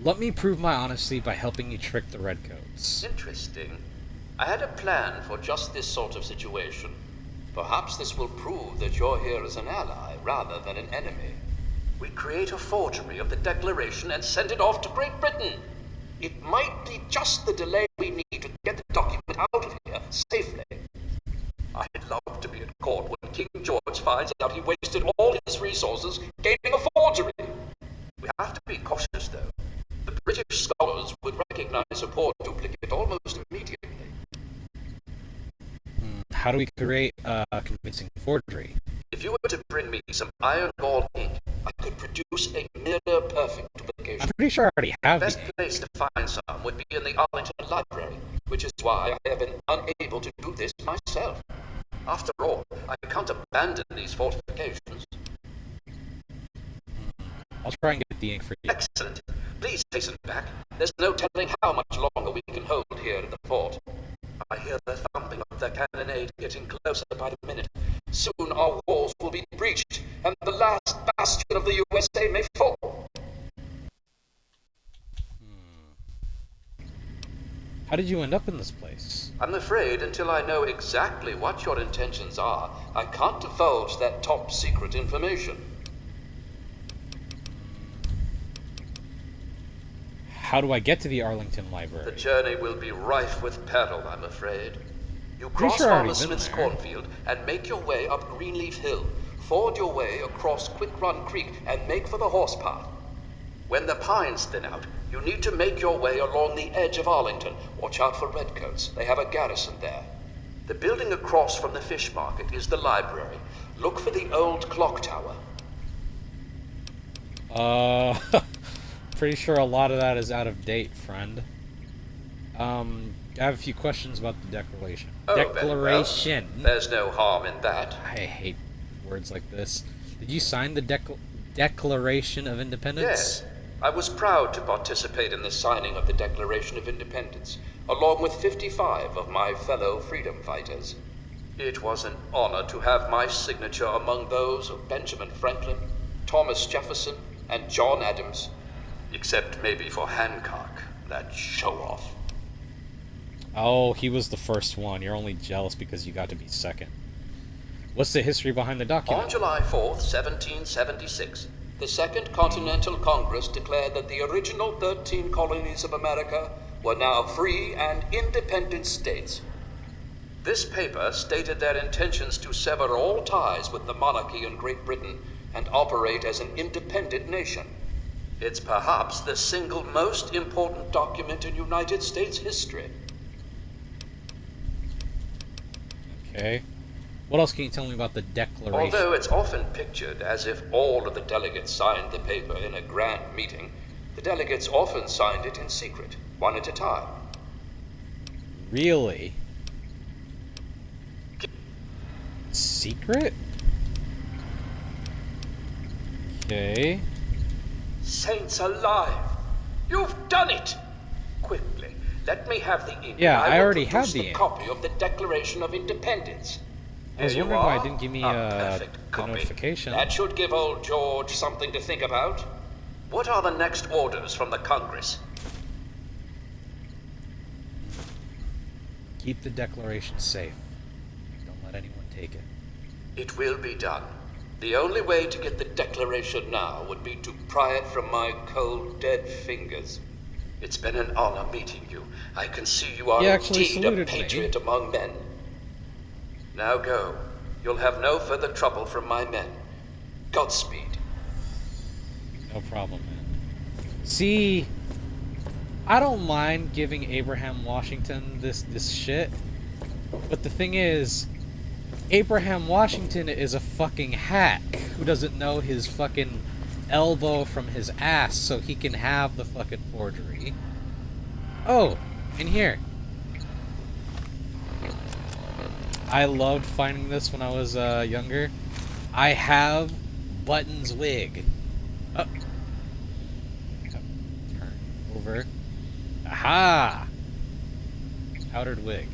Let me prove my honesty by helping you trick the Redcoats. Interesting. I had a plan for just this sort of situation. Perhaps this will prove that you're here as an ally rather than an enemy. We create a forgery of the Declaration and send it off to Great Britain. It might be just the delay we need to get the document out of here safely. I'd love to be at court when King George finds out he wasted all his resources gaining a forgery. We have to be cautious, though. The British scholars would recognize a poor duplicate almost immediately. How do we create a convincing forgery? If you were to bring me some iron gall ink, I could produce a near-perfect duplication. I'm pretty sure I already have The best the... place to find some would be in the Arlington Library, which is why I have been unable to do this myself. After all, I can't abandon these fortifications. I'll try and get the ink for you. Excellent. Please hasten back. There's no telling how much longer we can hold here in the fort. I hear the thumping of the cannonade getting closer by the minute. Soon our walls will be breached, and the last bastion of the USA may fall. How did you end up in this place? I'm afraid until I know exactly what your intentions are, I can't divulge that top secret information. How do I get to the Arlington The Library? journey will be rife with peril, I'm afraid. You Pretty cross sure I Farmer already been Smith's there. cornfield and make your way up Greenleaf Hill. Ford your way across Quick Run Creek and make for the horse path. When the pines thin out, you need to make your way along the edge of Arlington. Watch out for redcoats. They have a garrison there. The building across from the fish market is the library. Look for the old clock tower. Pretty sure a lot of that is out of date, friend. I have a few questions about the Declaration. Oh, very well. Declaration. There's no harm in that. I hate words like this. Did you sign the Declaration of Independence? Yes. I was proud to participate in the signing of the Declaration of Independence, along with 55 of my fellow freedom fighters. It was an honor to have my signature among those of Benjamin Franklin, Thomas Jefferson, and John Adams. Except maybe for Hancock, that show-off. Oh, he was the first one. You're only jealous because you got to be second. What's the history behind the On document? July 4th, 1776, The Second Continental Congress declared that the original 13 colonies of America were now free and independent states. This paper stated their intentions to sever all ties with the monarchy in Great Britain and operate as an independent nation. It's perhaps the single most important document in United States history. Okay. What else can you tell me about the Declaration? Although it's often pictured as if all of the delegates signed the paper in a grand meeting, the delegates often signed it in secret, one at a time. Really? Secret? Okay. Saints alive! You've done it! Quickly, let me have the ink. Yeah, and I will already have produce the ink. copy of the Declaration of Independence. I was Here you wondering why are, it didn't give me perfect a copy. notification. That should give old George something to think about. What are the next orders from the Congress? Keep the Declaration safe. Don't let anyone take it. It will be done. The only way to get the Declaration now would be to pry it from my cold, dead fingers. It's been an honor meeting you. I can see you are You actually indeed a saluted patriot me. among men. Now go. You'll have no further trouble from my men. Godspeed. No problem, man. See, I don't mind giving Abraham Washington this shit, but the thing is, Abraham Washington is a fucking hack who doesn't know his fucking elbow from his ass, so he can have the fucking forgery. Oh, in here. I loved finding this when I was younger. I have Button's wig. Oh. Turn over. Aha! Powdered wig.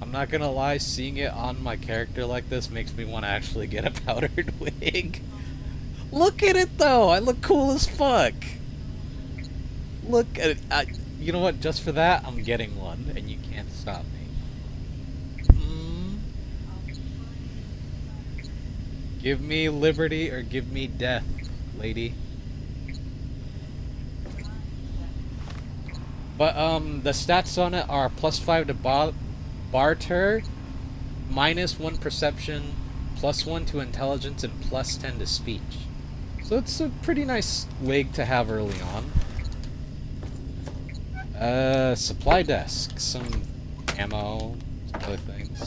I'm not gonna lie, seeing it on my character like this makes me want to actually get a powdered wig. Look at it though! I look cool as fuck! Look at it. You know what? Just for that, I'm getting one, and you can't stop me. Give me liberty or give me death, lady. But, the stats on it are +5 to barter, -1 perception, +1 to intelligence, and +10 to speech. So it's a pretty nice wig to have early on. Supply desk, some ammo, some other things.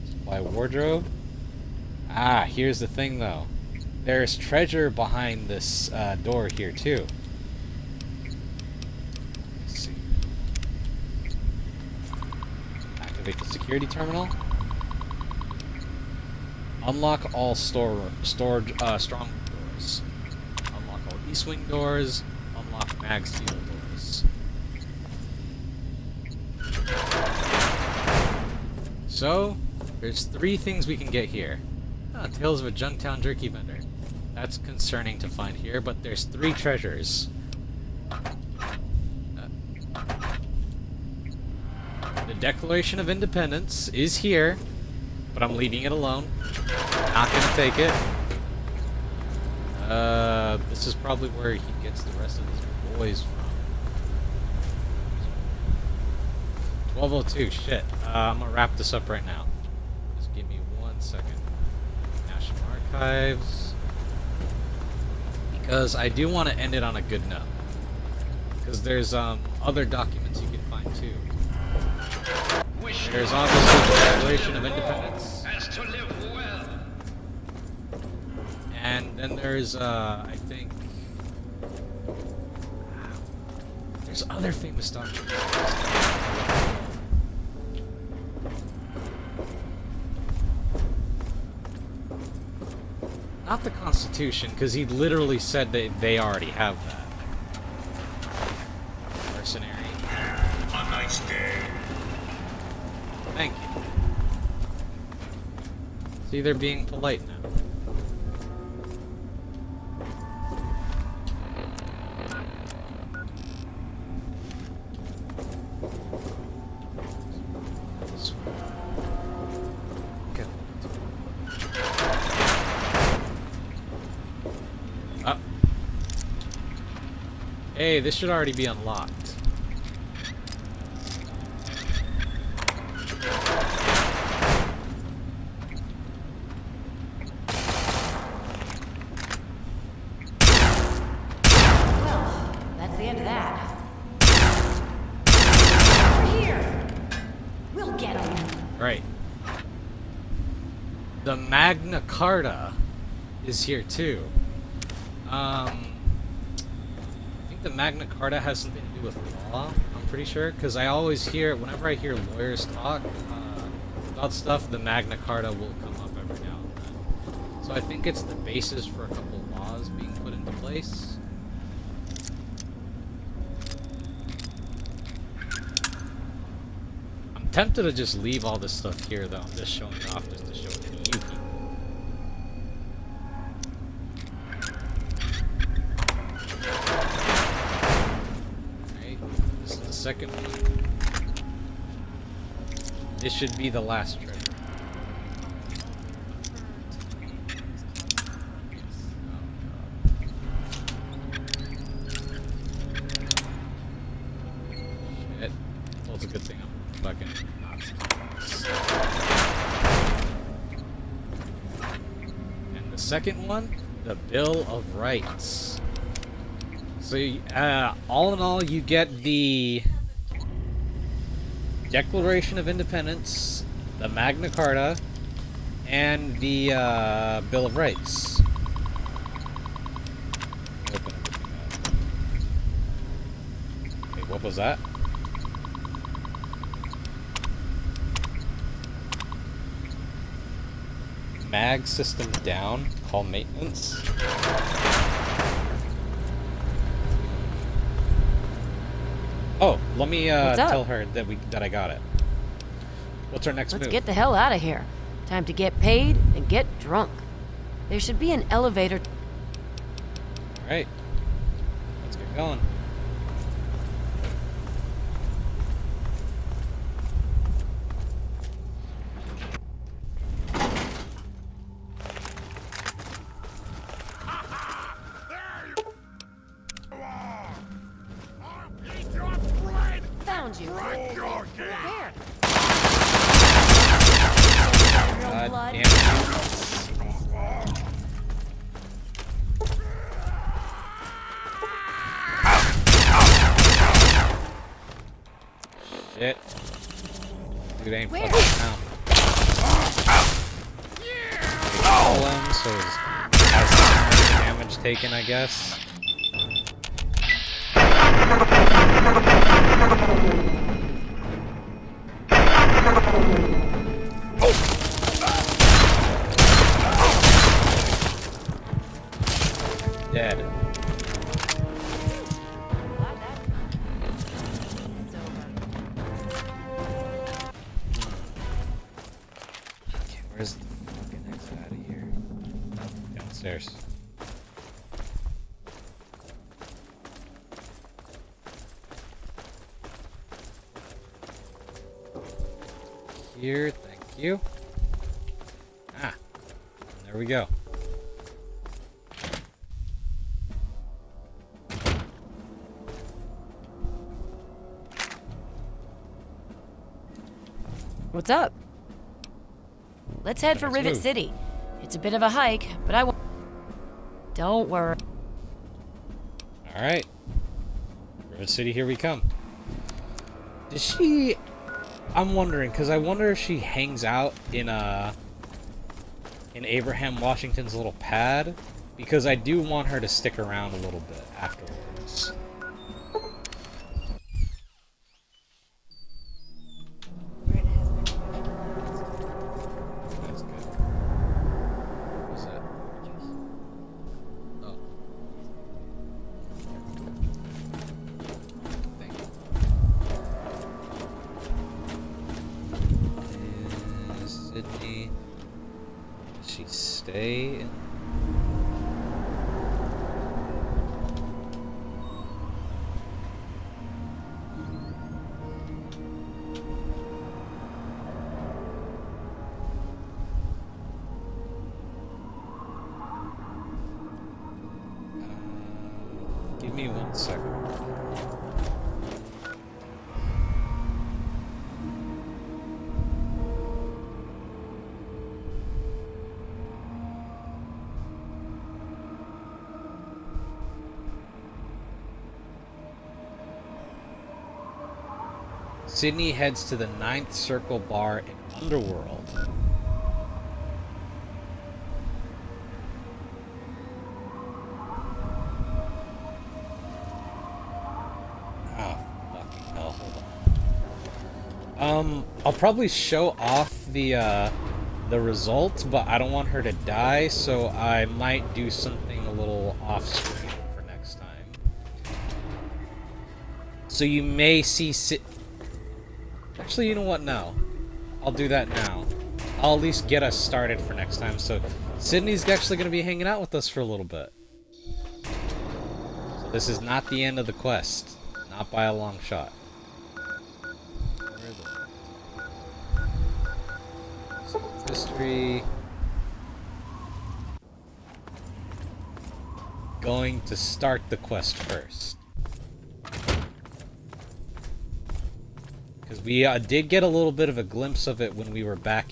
Supply wardrobe. Ah, here's the thing though. There's treasure behind this door here too. Let's see. Activate the security terminal. Unlock all strong doors. Unlock all east wing doors. Unlock mag steel doors. So, there's 3 things we can get here. Ah, Tales of a Junktown Jerky Vendor. That's concerning to find here, but there's 3 treasures. The Declaration of Independence is here, but I'm leaving it alone. Not gonna take it. This is probably where he gets the rest of his boys from. 12:02, shit. I'm gonna wrap this up right now. Just give me 1 second. National Archives. Because I do want to end it on a good note. Because there's other documents you can find too. There's obviously the Declaration of Independence. And then there's, I think... There's other famous documents. Not the Constitution, because he literally said that they already have that. Mercenary. A nice day. Thank you. See, they're being polite now. Hey, this should already be unlocked. Well, that's the end of that. Over here. We'll get him. Right. The Magna Carta is here too. I think the Magna Carta has something to do with law, I'm pretty sure, because I always hear, whenever I hear lawyers talk about stuff, the Magna Carta will come up every now and then. So I think it's the basis for a couple laws being put into place. I'm tempted to just leave all this stuff here, though. I'm just showing it off just to show it to you people. Second one. This should be the last trick. Shit. Well, it's a good thing I'm fucking And the second one, the Bill of Rights. So, all in all, you get the Declaration of Independence, the Magna Carta, and the Bill of Rights. Open everything up. Wait, what was that? Mag system down. Call maintenance. Oh, let me tell her that I got it. What's our next move? Let's get the hell out of here. Time to get paid and get drunk. There should be an elevator. All right. Let's get going. Found you. Right, your game. Where? God Blood. damn it. Shit. Dude ain't Where? fucking around. Kill him, so he has some damage taken, I guess. Dead. Okay, where's the fucking exit out of here? Downstairs. Here, thank you. Ah, there we go. What's up? Let's head for Next Rivet move. City. It's a bit of a hike, but I won't. Don't worry. All right, Rivet City, here we come. Does she? I'm wondering, because I wonder if she hangs out in Abraham Washington's little pad, because I do want her to stick around a little bit afterwards. That's good. What's that? Oh. Thank you. Is Sydney? Does she stay in? Give me 1 second. Sydney heads to the 9th Circle Bar in Underworld. Oh, fucking hell, hold on. I'll probably show off the results, but I don't want her to die, so I might do something a little off-screen for next time. So you may see Actually, you know what? No. I'll do that now. I'll at least get us started for next time. So, Sydney's actually going to be hanging out with us for a little bit. So this is not the end of the quest. Not by a long shot. Where is it? History. Going to start the quest first. Because we did get a little bit of a glimpse of it when we were back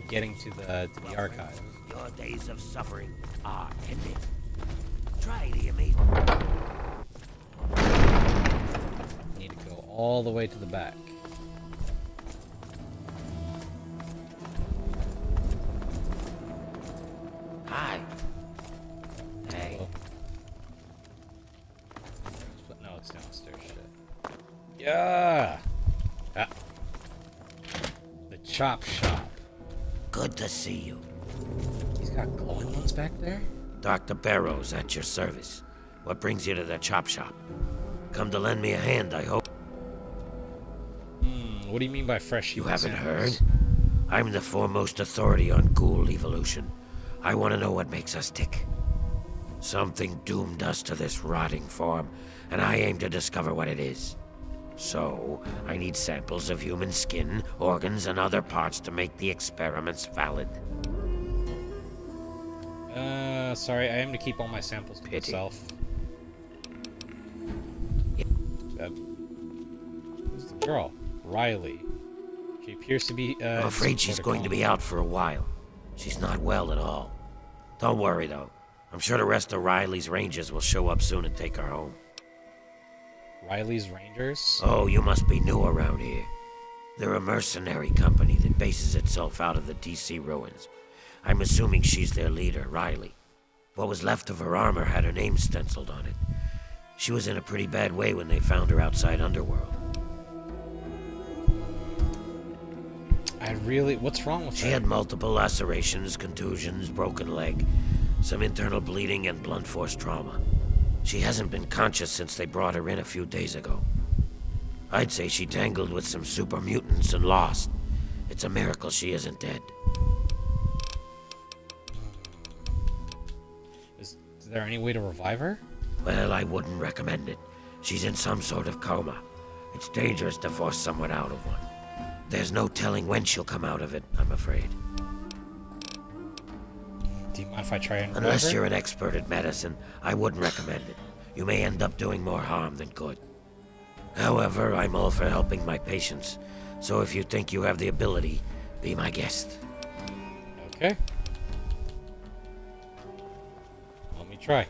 getting to the archive. Your days of suffering are ended. Try the amazing. Need to go all the way to the back. Hi. Hey. Oh. No, it's downstairs. Shit. Yeah. Ah. The chop shop. Good to see you. He's got glowing ones back there? Dr. Barrows at your service. What brings you to the chop shop? Come to lend me a hand, I hope. What do you mean by fresh You human haven't samples? heard? I'm the foremost authority on ghoul evolution. I want to know what makes us tick. Something doomed us to this rotting form, and I aim to discover what it is. So, I need samples of human skin, organs, and other parts to make the experiments valid. Sorry, I aim to keep all my samples to Pity. myself. Who's the girl? Riley. She appears to be, I'm afraid she's going to be out for a while. She's not well at all. Don't worry, though. I'm sure the rest of Riley's Rangers will show up soon and take her home. Riley's Rangers? Oh, you must be new around here. They're a mercenary company that bases itself out of the DC ruins. I'm assuming she's their leader, Riley. What was left of her armor had her name stenciled on it. She was in a pretty bad way when they found her outside Underworld. What's wrong with She her? had multiple lacerations, contusions, broken leg, some internal bleeding, and blunt force trauma. She hasn't been conscious since they brought her in a few days ago. I'd say she tangled with some super mutants and lost. It's a miracle she isn't dead. Is there any way to revive her? Well, I wouldn't recommend it. She's in some sort of coma. It's dangerous to force someone out of one. There's no telling when she'll come out of it, I'm afraid. Do you mind if I try and revive Unless her? you're an expert at medicine, I wouldn't recommend it. You may end up doing more harm than good. However, I'm all for helping my patients, so if you think you have the ability, be my guest. Okay. Let me try.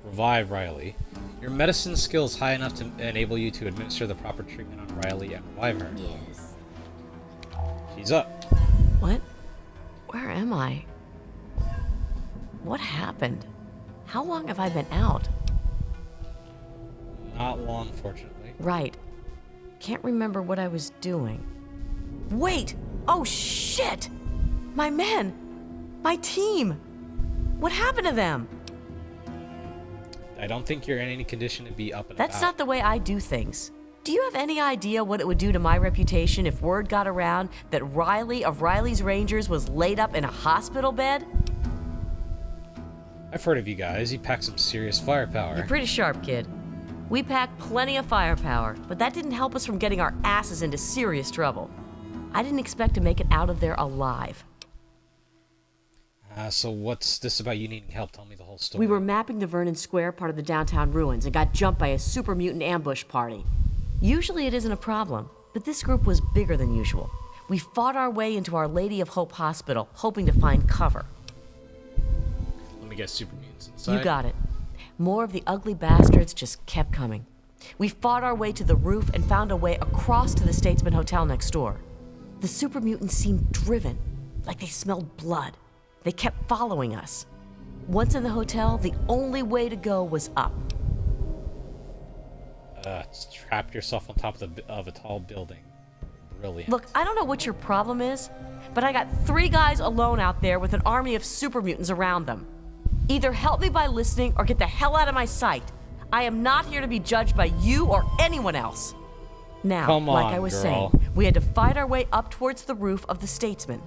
Revive Riley. Your medicine skill is high enough to enable you to administer the proper treatment on Riley and revive her. Yes. She's up. What? Where am I? What happened? How long have I been out? Not long, fortunately. Right. Can't remember what I was doing. Wait! Oh, shit! My men! My team! What happened to them? I don't think you're in any condition to be up and That's about. not the way I do things. Do you have any idea what it would do to my reputation if word got around that Riley of Riley's Rangers was laid up in a hospital bed? I've heard of you guys. You pack some serious firepower. You're pretty sharp, kid. We packed plenty of firepower, but that didn't help us from getting our asses into serious trouble. I didn't expect to make it out of there alive. So what's this about you needing help? Tell me the whole story. We were mapping the Vernon Square part of the downtown ruins and got jumped by a super mutant ambush party. Usually it isn't a problem, but this group was bigger than usual. We fought our way into Our Lady of Hope Hospital, hoping to find cover. Let me get super mutants inside. You got it. More of the ugly bastards just kept coming. We fought our way to the roof and found a way across to the Statesman Hotel next door. The super mutants seemed driven, like they smelled blood. They kept following us. Once in the hotel, the only way to go was up. Trap yourself on top of a tall building. Brilliant. Look, I don't know what your problem is, but I got 3 guys alone out there with an army of super mutants around them. Either help me by listening or get the hell out of my sight. I am not here to be judged by you or anyone else. Now, Come on, like I was girl. saying, we had to fight our way up towards the roof of the Statesman.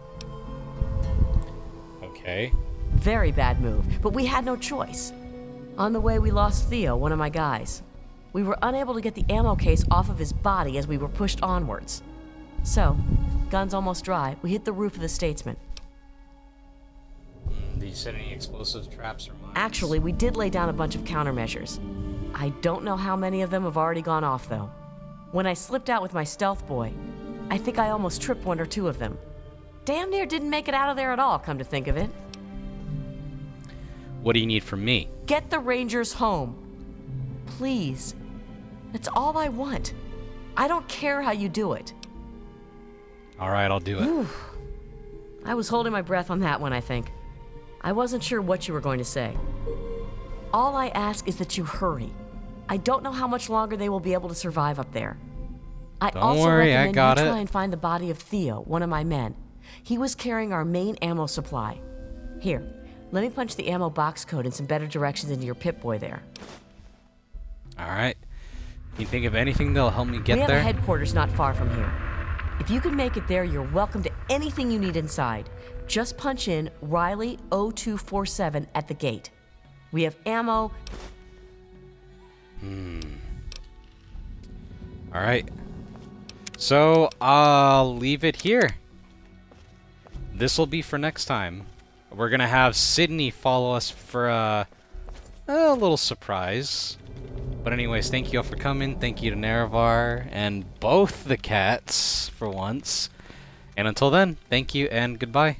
Okay. Very bad move, but we had no choice. On the way, we lost Theo, one of my guys. We were unable to get the ammo case off of his body as we were pushed onwards. So, guns almost dry, we hit the roof of the Statesman. Did you set any explosive traps or mines? Actually, we did lay down a bunch of countermeasures. I don't know how many of them have already gone off, though. When I slipped out with my stealth boy, I think I almost tripped 1 or 2 of them. Damn near didn't make it out of there at all, come to think of it. What do you need from me? Get the Rangers home. Please. That's all I want. I don't care how you do it. Alright, I'll do it. I was holding my breath on that one, I think. I wasn't sure what you were going to say. All I ask is that you hurry. I don't know how much longer they will be able to survive up there. I Don't also worry, I recommend got you it. try and find the body of Theo, one of my men. He was carrying our main ammo supply. Here, let me punch the ammo box code and some better directions into your Pip-Boy there. Alright. Can you think of anything that'll help me get We have there? a headquarters not far from here. If you can make it there, you're welcome to anything you need inside. Just punch in Riley 0247 at the gate. We have ammo. Alright. So, I'll leave it here. This will be for next time. We're gonna have Sydney follow us for a little surprise. But anyways, thank you all for coming. Thank you to Nerevar and both the cats for once. And until then, thank you and goodbye.